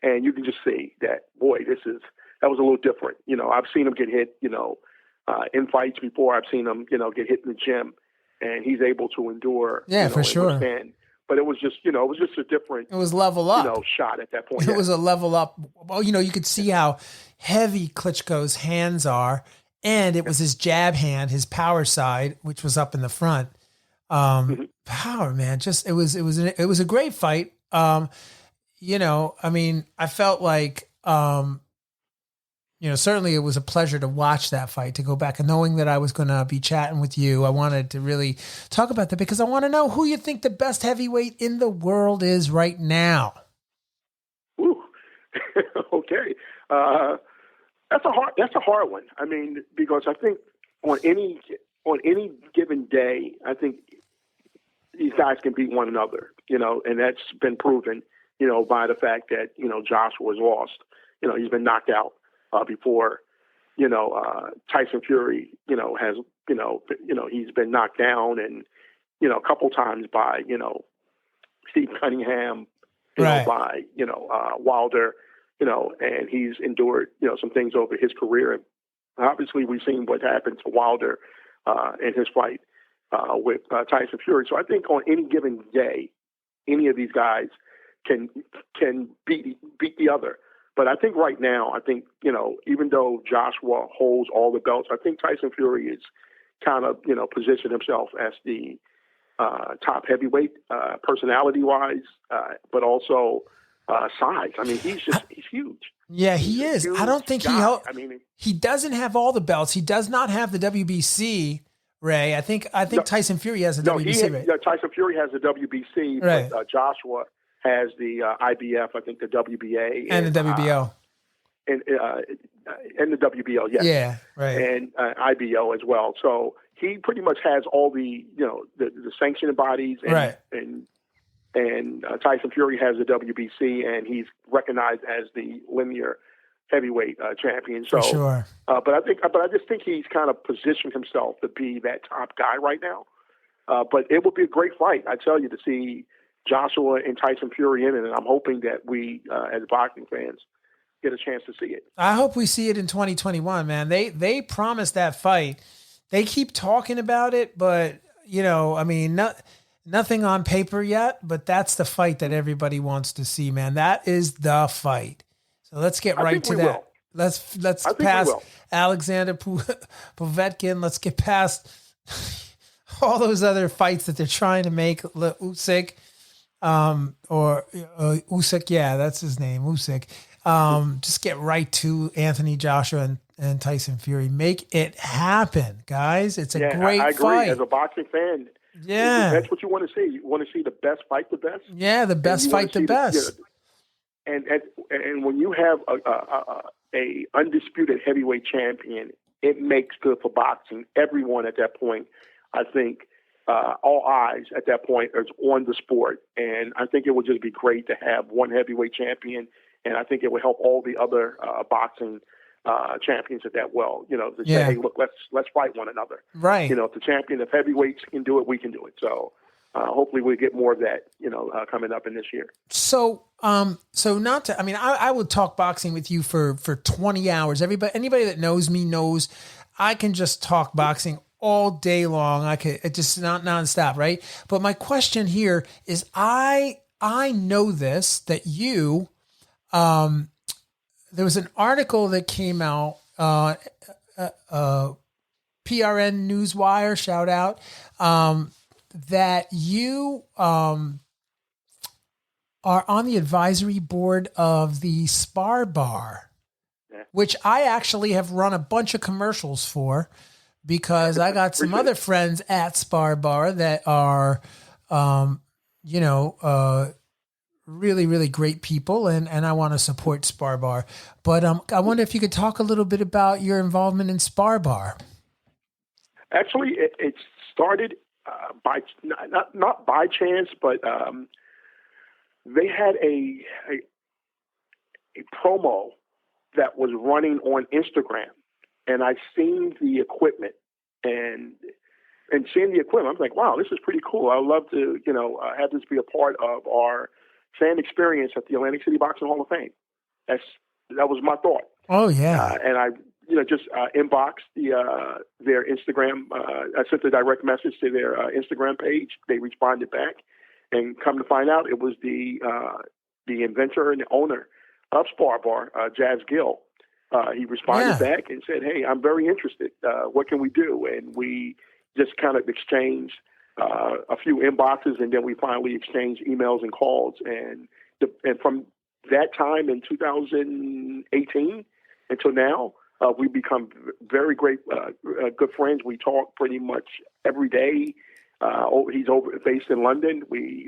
And you can just see that, boy, that was a little different. I've seen him get hit, in fights before. I've seen him, get hit in the gym, and he's able to endure. Yeah, for sure. Withstand. But it was just, a different. It was level up. Shot at that point. It was a level up. Well, you could see how heavy Klitschko's hands are, and it was his jab hand, his power side, which was up in the front. Power, man. Just it was a great fight. I felt like, certainly it was a pleasure to watch that fight, to go back, and knowing that I was going to be chatting with you. I wanted to really talk about that because I want to know who you think the best heavyweight in the world is right now. Ooh. Okay. That's a hard one. I mean, because I think on any given day, I think these guys can beat one another, and that's been proven, by the fact that, Joshua's lost. He's been knocked out before. Tyson Fury, has, he's been knocked down, and, a couple times by, Steve Cunningham, right. By, Wilder, and he's endured, some things over his career. And obviously we've seen what happened to Wilder in his fight with Tyson Fury. So I think on any given day, any of these guys can beat the other. But I think right now, even though Joshua holds all the belts, I think Tyson Fury is kind of, positioned himself as the top heavyweight, personality-wise, but also size. I mean, he's huge. Yeah, he is. I don't think he doesn't have all the belts. He does not have the WBC, Ray. I think Tyson Fury has the WBC, right? Yeah, Tyson Fury has the WBC, right. But Joshua has the IBF, I think the WBA. And the WBO. And the WBO, yes. Yeah, right. And IBO as well. So he pretty much has all the, the sanctioning bodies. And, right. And Tyson Fury has the WBC, and he's recognized as the linear heavyweight champion. So, for sure. But I just think he's kind of positioned himself to be that top guy right now. But it would be a great fight, I tell you, to see Joshua and Tyson Fury in it, and I'm hoping that we, as boxing fans, get a chance to see it. I hope we see it in 2021, man. They promised that fight. They keep talking about it, but nothing on paper yet. But that's the fight that everybody wants to see, man. That is the fight. So let's get right to that. Will. Let's pass Alexander Povetkin. Let's get past all those other fights that they're trying to make. Usyk. Usyk, yeah, that's his name, Usyk. Just get right to Anthony Joshua and Tyson Fury. Make it happen, guys. It's a great I agree. fight. As a boxing fan, that's what you want to see. You want to see the best fight the best. Yeah, the best fight the best. And when you have a undisputed heavyweight champion, it makes good for boxing. Everyone at that point, I think, all eyes at that point is on the sport. And I think it would just be great to have one heavyweight champion. And I think it would help all the other boxing champions at that to say, hey, look, let's fight one another. Right. If the champion of heavyweights can do it, we can do it. So hopefully we get more of that, coming up in this year. So I would talk boxing with you for 20 hours. Anybody that knows me knows I can just talk boxing all day long. It's just not nonstop, right? But my question here is, I know that you, there was an article that came out, PRN Newswire, shout out, that you are on the advisory board of the SparBar, which I actually have run a bunch of commercials for, because I got some other friends at SparBar that are, really, really great people, and I want to support SparBar. But I wonder if you could talk a little bit about your involvement in SparBar. Actually, it started not by chance, but they had a promo that was running on Instagram, and I seen the equipment and seeing the equipment. I was like, wow, this is pretty cool. I would love to, have this be a part of our fan experience at the Atlantic City Boxing Hall of Fame. That was my thought. Oh yeah. And I, just inboxed their Instagram. I sent a direct message to their Instagram page. They responded back, and come to find out, it was the inventor and the owner of SparBar, Jazz Gill. He responded back and said, "Hey, I'm very interested. What can we do?" And we just kind of exchanged a few inboxes, and then we finally exchanged emails and calls. And from that time in 2018 until now, we've become very great, good friends. We talk pretty much every day. He's based in London. We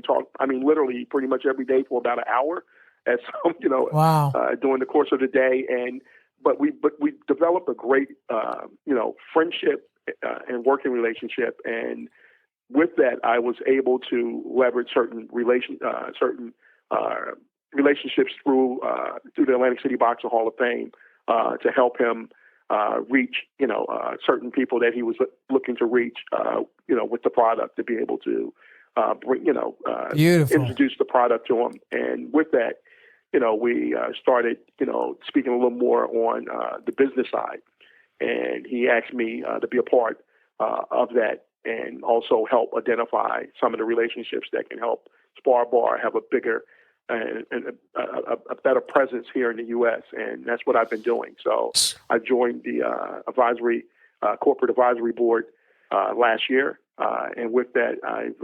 talk, literally pretty much every day for about an hour, as wow. During the course of the day. But we developed a great, friendship and working relationship. And with that, I was able to leverage certain relationships through the Atlantic City Boxing Hall of Fame to help him reach, certain people that he was looking to reach, with the product, to be able to bring, introduce the product to him. And with that, we started, speaking a little more on the business side. And he asked me to be a part of that, and also help identify some of the relationships that can help SparBar have a bigger and a better presence here in the U.S. And that's what I've been doing. So I joined the corporate advisory board last year, and with that, I've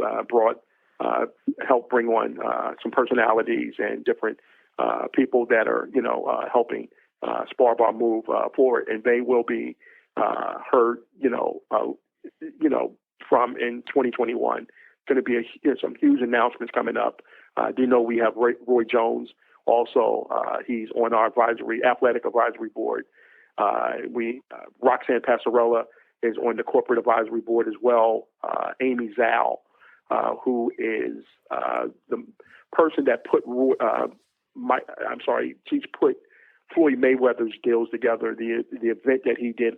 helped bring on some personalities and different people that are helping SparBar move forward, and they will be heard from in 2021. Going to be some huge announcements coming up. Do you know we have Roy Jones also? He's on our athletic advisory board. Roxanne Passarella is on the corporate advisory board as well. Amy Zhao, who is the person that she's put Floyd Mayweather's deals together. The event that he did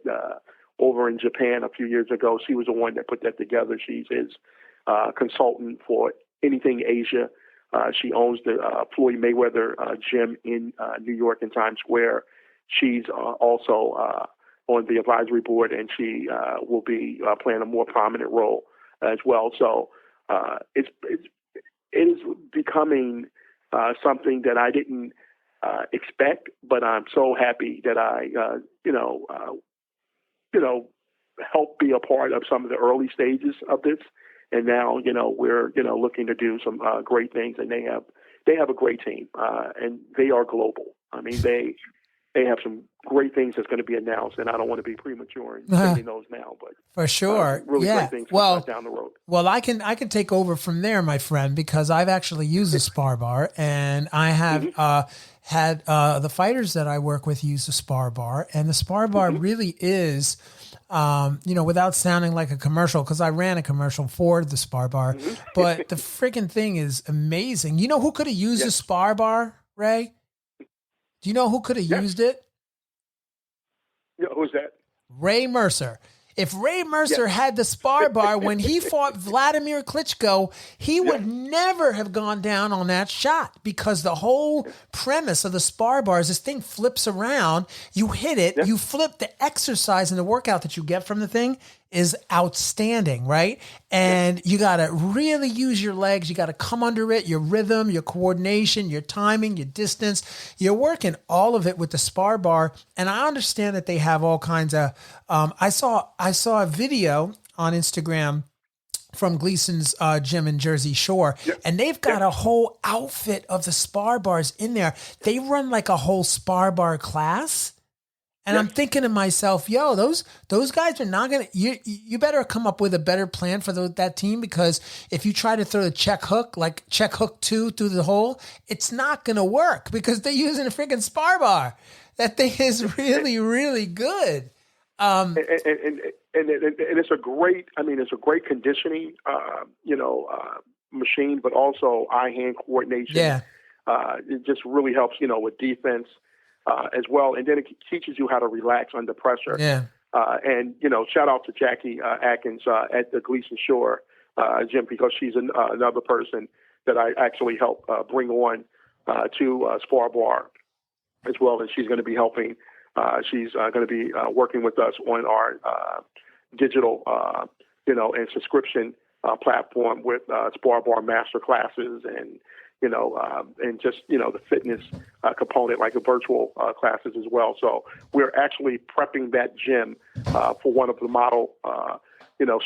over in Japan a few years ago, she was the one that put that together. She's his consultant for anything Asia. She owns the Floyd Mayweather gym in New York in Times Square. She's also on the advisory board, and she will be playing a more prominent role as well. So it is becoming something that I didn't expect, but I'm so happy that I helped be a part of some of the early stages of this. And now, we're, looking to do some great things, and they have a great team, and they are global. They have some great things that's going to be announced, and I don't want to be premature in saying those now, but for sure, really great things down the road. Well, I can take over from there, my friend, because I've actually used a SparBar, and I have had the fighters that I work with use the SparBar, and the SparBar really is. Without sounding like a commercial, because I ran a commercial for the SparBar, but the freaking thing is amazing. You know who could have used the SparBar, Ray? Do you know who could have used it? Yeah, who's that? Ray Mercer. If Ray Mercer had the SparBar when he fought Vladimir Klitschko, he would never have gone down on that shot, because the whole premise of the SparBar is this thing flips around, you hit it, you flip. The exercise and the workout that you get from the thing is outstanding, right? And you got to really use your legs. You got to come under it, your rhythm, your coordination, your timing, your distance. You're working all of it with the SparBar. And I understand that they have all kinds of, I saw a video on Instagram from Gleason's gym in Jersey Shore, and they've got a whole outfit of the SparBars in there. They run like a whole SparBar class. And I'm thinking to myself, yo, those guys are not going to, you better come up with a better plan for that team, because if you try to throw the check hook 2 through the hole, it's not going to work, because they're using a freaking SparBar. That thing is really, really good. And and it's a great, it's a great conditioning, machine, but also eye-hand coordination. Yeah. It just really helps, with defense as well. And then it teaches you how to relax under pressure. Yeah. And, shout out to Jackie Atkins at the Gleason Shore gym, because she's another person that I actually help bring on to SparBar as well. And she's going to be helping. She's going to be working with us on our digital, and subscription platform with SparBar master classes and, and just, the fitness component, like the virtual classes as well. So we're actually prepping that gym for one of the model,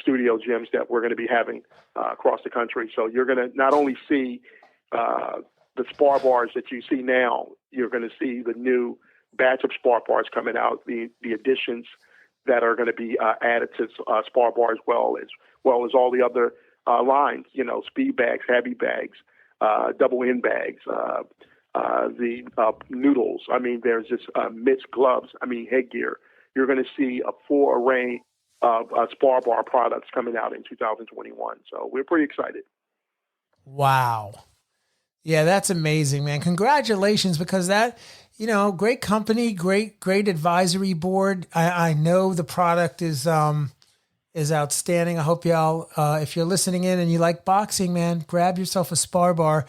studio gyms that we're going to be having across the country. So you're going to not only see the SparBars that you see now, you're going to see the new batch of SparBars coming out, the additions that are going to be added to SparBar as well as all the other lines, speed bags, heavy bags, double end bags, the noodles. There's just mitts, gloves, headgear. You're going to see a full array of SparBar products coming out in 2021. So we're pretty excited. Wow. Yeah, that's amazing, man. Congratulations, because that, great company, great advisory board. I know the product is outstanding. I hope y'all, if you're listening in and you like boxing, man, grab yourself a SparBar.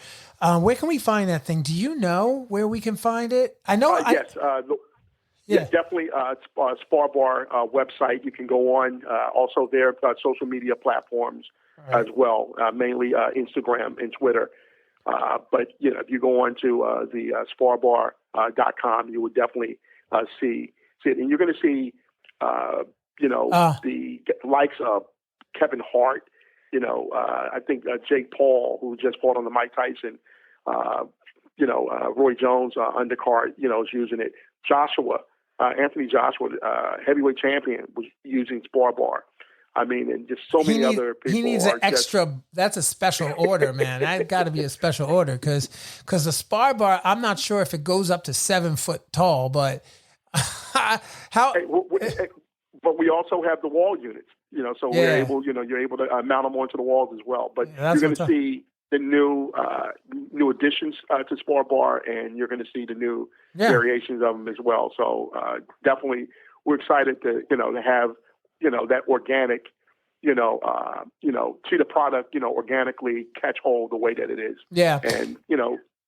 Where can we find that thing? Do you know where we can find it? I know. Yes. Yes, definitely. SparBar website. You can go on. Also, their social media platforms as well, mainly Instagram and Twitter. But if you go on to the SparBar.com, you would definitely see it, and you're going to see the likes of Kevin Hart. I think Jake Paul, who just fought on the Mike Tyson. Roy Jones undercard, is using it. Anthony Joshua, heavyweight champion, was using SparBar. And just so many other people. He needs an extra. That's a special order, man. That got to be a special order because the SparBar, I'm not sure if it goes up to 7 foot tall, but how? But we also have the wall units, so we're able, you're able to mount them onto the walls as well. But you're going to see the new additions to SparBar, and you're going to see the new variations of them as well. So definitely, we're excited to have that organic, see the product, organically catch hold the way that it is. Yeah. And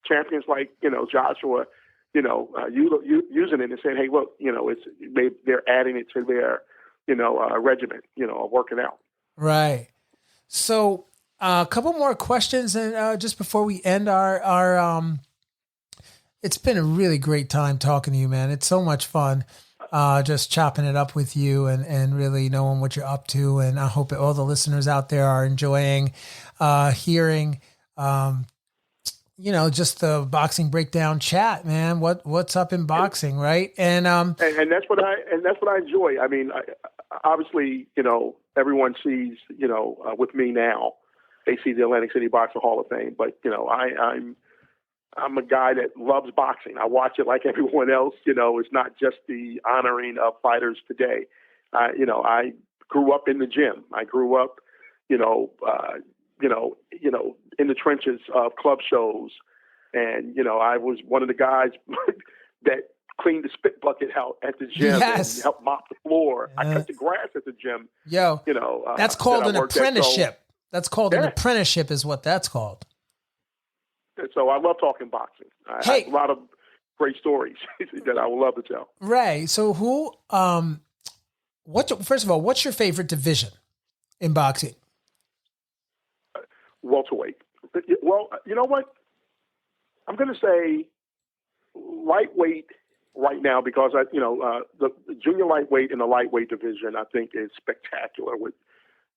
champions like Joshua, using it and saying, hey, look, they're adding it to their regiment, of working out. Right. So a couple more questions, and just before we end our it's been a really great time talking to you, man. It's so much fun. Just chopping it up with you and really knowing what you're up to. And I hope all the listeners out there are enjoying hearing, just the boxing breakdown chat, man. What's up in boxing, right? And that's what I enjoy. Obviously, everyone sees, with me now, they see the Atlantic City Boxing Hall of Fame, but I'm a guy that loves boxing. I watch it like everyone else. It's not just the honoring of fighters today. I grew up in the gym. I grew up, in the trenches of club shows. And, I was one of the guys that cleaned the spit bucket out at the gym and helped mop the floor. I cut the grass at the gym. That's called an apprenticeship. That's called an apprenticeship is what that's called. And so I love talking boxing. I have a lot of great stories that I would love to tell. Right. So first of all, what's your favorite division in boxing? Welterweight. Well, you know what? I'm going to say lightweight right now because the junior lightweight and the lightweight division I think is spectacular with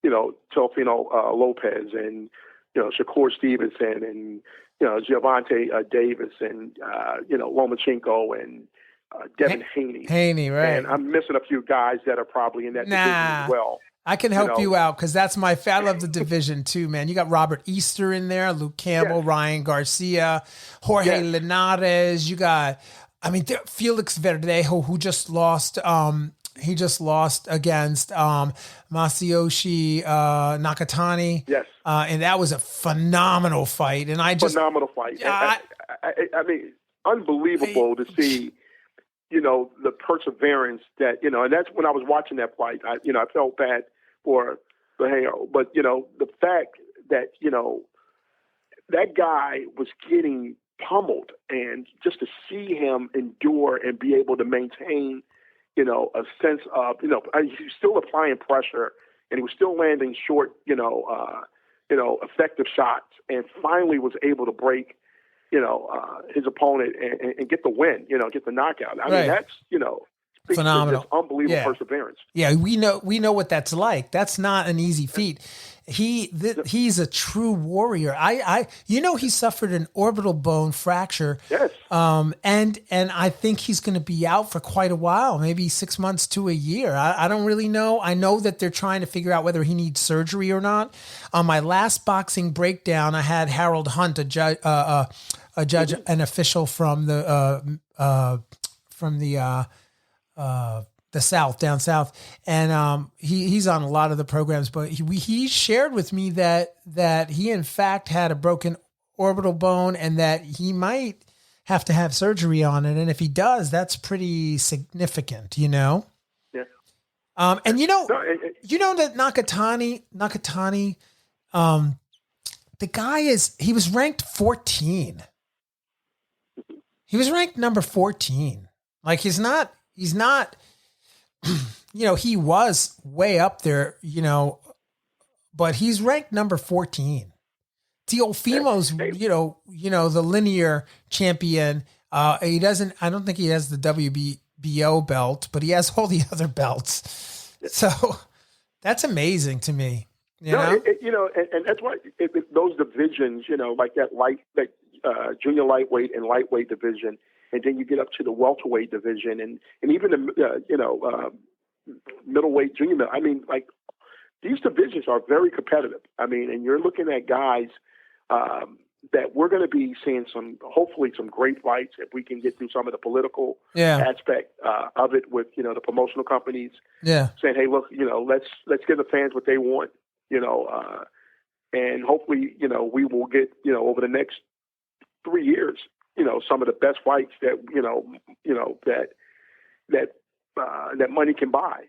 Teofimo Lopez and Shakur Stevenson and Gervonta Davis and Lomachenko and Devin Haney, right? And I'm missing a few guys that are probably in that division as well. I can help you out because that's I love the division too, man. You got Robert Easter in there, Luke Campbell, Ryan Garcia, Jorge Linares. You got, Felix Verdejo, who just lost lost against Masayoshi Nakatani. Yes. And that was a phenomenal fight. And phenomenal fight. I mean, unbelievable to see, the perseverance that, and that's when I was watching that fight. I felt bad for Hale, but, the fact that, that guy was getting pummeled, and just to see him endure and be able to maintain, a sense of, he's still applying pressure, and he was still landing short, effective shots, and finally was able to break, his opponent and get the win, get the knockout. I mean, that's, phenomenal, just unbelievable perseverance. Yeah, we know what that's like. That's not an easy feat. He's a true warrior. He suffered an orbital bone fracture. Yes. And I think he's going to be out for quite a while, maybe 6 months to a year. I don't really know. I know that they're trying to figure out whether he needs surgery or not. On my last boxing breakdown, I had Harold Hunt, a judge, an official from the South, down South. And he's on a lot of the programs, but he shared with me that he in fact had a broken orbital bone and that he might have to have surgery on it. And if he does, that's pretty significant, Yeah. And that Nakatani, the guy he was ranked 14. He was ranked number 14. Like he's not, he was way up there, but he's ranked number 14. Teofimo's, the linear champion. I don't think he has the WBO belt, but he has all the other belts. So that's amazing to me. And that's why those divisions, like that junior lightweight and lightweight division, and then you get up to the welterweight division, and even the middleweight, junior middle. I mean, like these divisions are very competitive. I mean, and you're looking at guys that we're going to be seeing hopefully some great fights if we can get through some of the political aspect of it with the promotional companies. Yeah, saying, hey, look, let's give the fans what they want. And hopefully, we will get over the next 3 years, some of the best fights that that money can buy.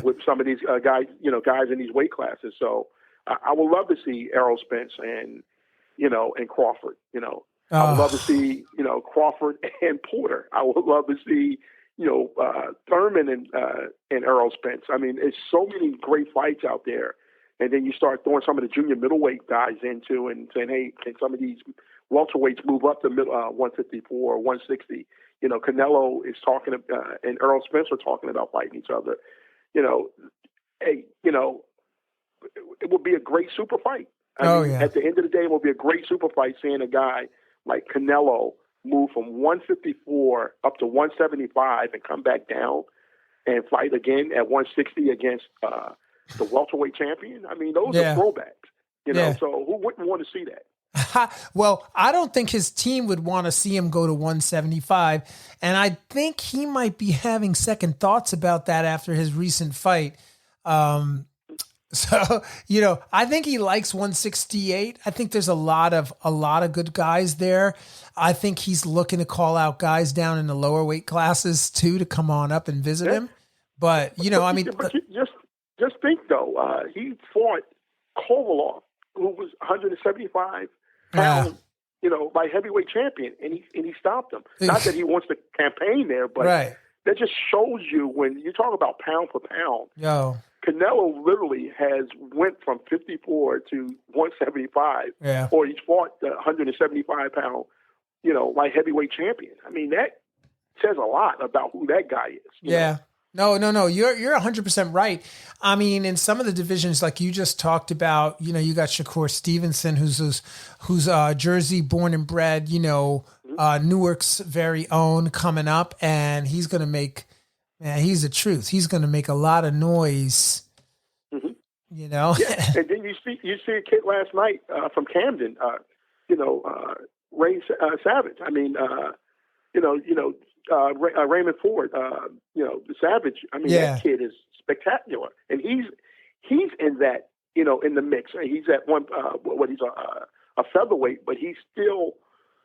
With some of these guys in these weight classes. So I would love to see Errol Spence and Crawford. I would love to see Crawford and Porter. I would love to see Thurman and Errol Spence. I mean, it's so many great fights out there. And then you start throwing some of the junior middleweight guys into and saying, hey, can some of these welterweights move up to 154 or 160? Canelo is talking, and Errol Spence are talking about fighting each other. It would be a great super fight. At the end of the day, it will be a great super fight seeing a guy like Canelo move from 154 up to 175 and come back down and fight again at 160 against the welterweight champion. I mean, those are throwbacks, so who wouldn't want to see that? Well, I don't think his team would want to see him go to 175. And I think he might be having second thoughts about that after his recent fight. So, I think he likes 168. I think there's a lot of good guys there. I think he's looking to call out guys down in the lower weight classes too, to come on up and visit him. But, just think though, he fought Kovalov, who was 175 pound, by heavyweight champion, and he stopped him. Not that he wants to campaign there, but that just shows you when you talk about pound for pound. Canelo literally has went from 54 to 175, or he's fought the 175 pound, light heavyweight champion. I mean, that says a lot about who that guy is. You know? No. You're 100% right. I mean, in some of the divisions, like you just talked about, you got Shakur Stevenson, who's Jersey born and bred, Newark's very own, coming up, and he's going to make, he's the truth. He's going to make a lot of noise, And then you see a kid last night from Camden, Ray Savage. I mean, Raymond Ford, the Savage. I mean, Yeah. that kid is spectacular, and he's in that, in the mix. He's at one, he's a featherweight, but he's still,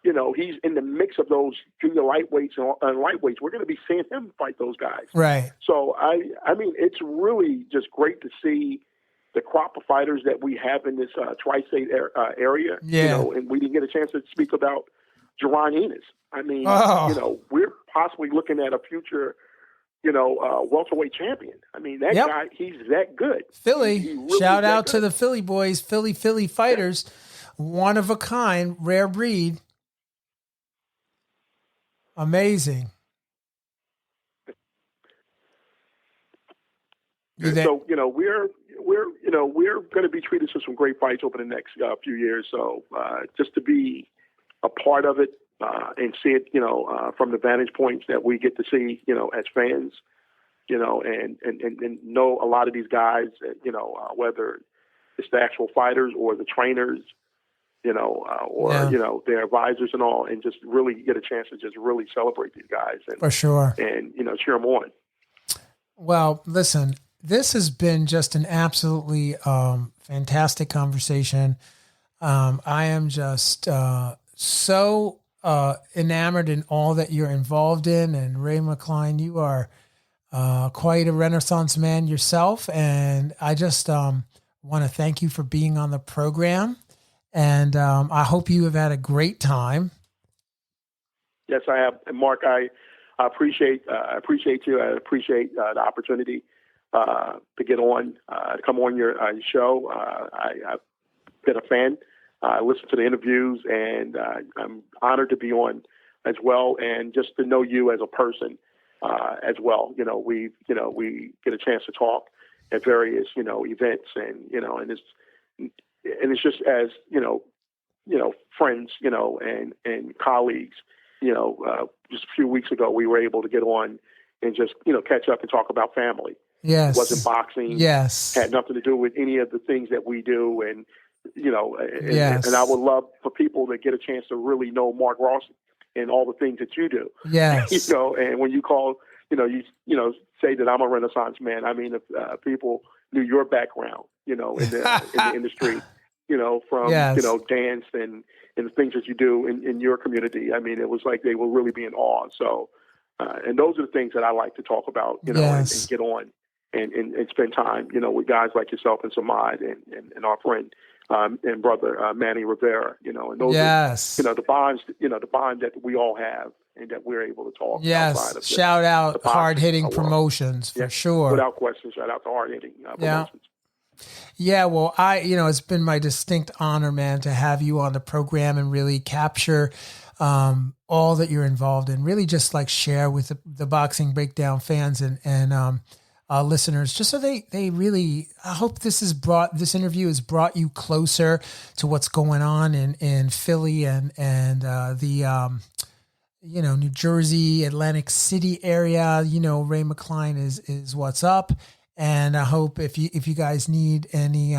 he's in the mix of those junior lightweights and lightweights. We're going to be seeing him fight those guys. Right. So I mean, it's really just great to see the crop of fighters that we have in this tri-state area. Yeah. And we didn't get a chance to speak about Jaron Enos. I mean, we're possibly looking at a future, welterweight champion. I mean, that guy, he's that good. Philly, He really shout is that out to good. the Philly boys, Philly fighters, one of a kind, rare breed. Amazing. So, we're going to be treated to some great fights over the next few years. So just to be a part of it and see it, from the vantage points that we get to see, as fans, and know a lot of these guys, whether it's the actual fighters or the trainers, their advisors and all, and just really get a chance to just really celebrate these guys. And, for sure. And, cheer them on. Well, listen, this has been just an absolutely fantastic conversation. I am just so enamored in all that you're involved in. And Ray McCline, you are quite a Renaissance man yourself. And I just want to thank you for being on the program. And I hope you have had a great time. Yes, I have. And Mark, I appreciate you. I appreciate the opportunity to get on, to come on your show. I've been a fan. I listen to the interviews, and I'm honored to be on as well, and just to know you as a person as well. We get a chance to talk at various events, and it's just as friends, and colleagues. Just a few weeks ago, we were able to get on and just catch up and talk about family. Yes. It wasn't boxing. Yes. Had nothing to do with any of the things that we do. And, Yes. and I would love for people to get a chance to really know Mark Ross and all the things that you do. Yes. And when you call, you say that I'm a Renaissance man, I mean, if people knew your background, in the industry, from, Yes. dance and the things that you do in your community. I mean, it was like they will really be in awe. So, and those are the things that I like to talk about, Yes. and get on and spend time, with guys like yourself and Samad and our friend and brother Manny Rivera, and those Yes. are, the bonds, the bond that we all have and that we're able to talk outside of Shout out the Hard Hitting world. Promotions for sure. Without question, shout out to Hard Hitting Promotions. Yeah, well, it's been my distinct honor, man, to have you on the program and really capture all that you're involved in. Really, just like share with the Boxing Breakdown fans and listeners, just so they really. I hope this interview has brought you closer to what's going on in Philly and the New Jersey, Atlantic City area. Ray McCline is what's up. And I hope if you guys need any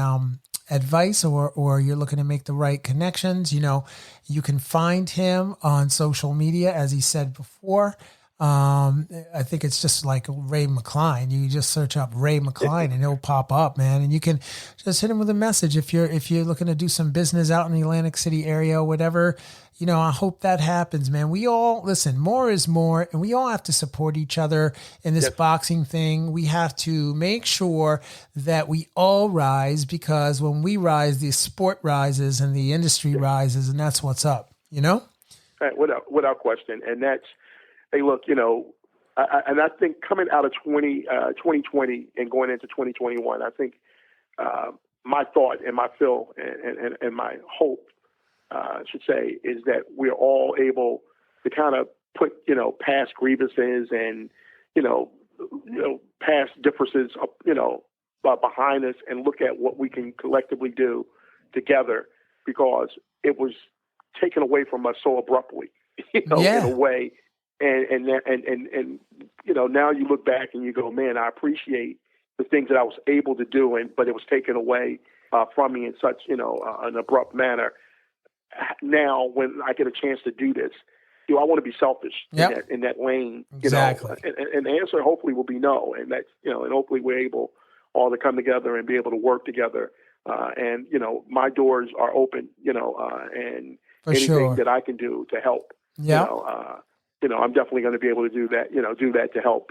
advice or you're looking to make the right connections, you can find him on social media, as he said before. I think it's just like Ray McCline. You just search up Ray McCline and it'll pop up, man. And you can just hit him with a message if you're looking to do some business out in the Atlantic City area or whatever. I hope that happens, man. We all more is more, and we all have to support each other in this boxing thing. We have to make sure that we all rise, because when we rise, the sport rises and the industry rises, and that's what's up, Without question. And that's, hey, look, and I think coming out of 2020 and going into 2021, I think my thought and my feel and my hope, I should say, is that we're all able to kind of put, past grievances and, past differences, behind us and look at what we can collectively do together, because it was taken away from us so abruptly, in a way. And now you look back and you go, man, I appreciate the things that I was able to do, but it was taken away from me in such, an abrupt manner. Now, when I get a chance to do this, do I want to be selfish in that lane? Exactly. And the answer hopefully will be no. And that's, and hopefully we're able all to come together and be able to work together. And, my doors are open, and For anything sure. that I can do to help, Yeah. I'm definitely going to be able to do that, do that to help,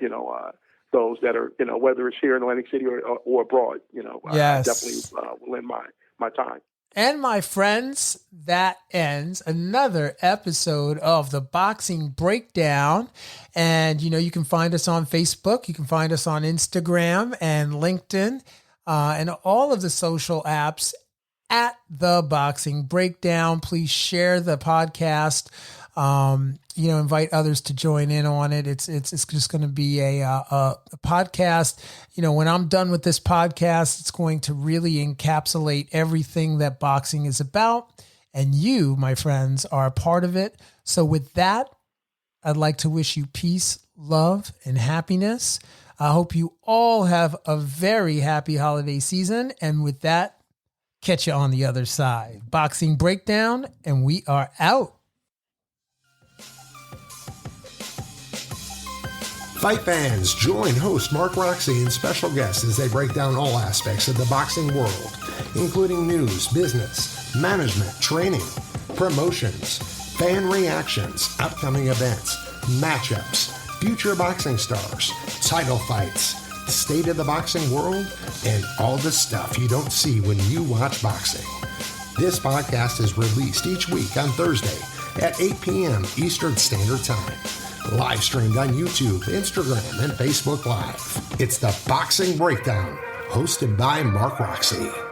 those that are, whether it's here in Atlantic City or abroad, Yes. I definitely will lend my time. And my friends, that ends another episode of the Boxing Breakdown. And, you can find us on Facebook. You can find us on Instagram and LinkedIn and all of the social apps at the Boxing Breakdown. Please share the podcast. Invite others to join in on it. It's just going to be a podcast. When I'm done with this podcast, it's going to really encapsulate everything that boxing is about. And you, my friends, are a part of it. So with that, I'd like to wish you peace, love, and happiness. I hope you all have a very happy holiday season. And with that, catch you on the other side. Boxing Breakdown, and we are out. Fight fans, join host Mark Roxey and special guests as they break down all aspects of the boxing world, including news, business, management, training, promotions, fan reactions, upcoming events, matchups, future boxing stars, title fights, the state of the boxing world, and all the stuff you don't see when you watch boxing. This podcast is released each week on Thursday at 8 p.m. Eastern Standard Time. Live streamed on YouTube, Instagram, and Facebook Live. It's the Boxing Breakdown, hosted by Mark Roxey.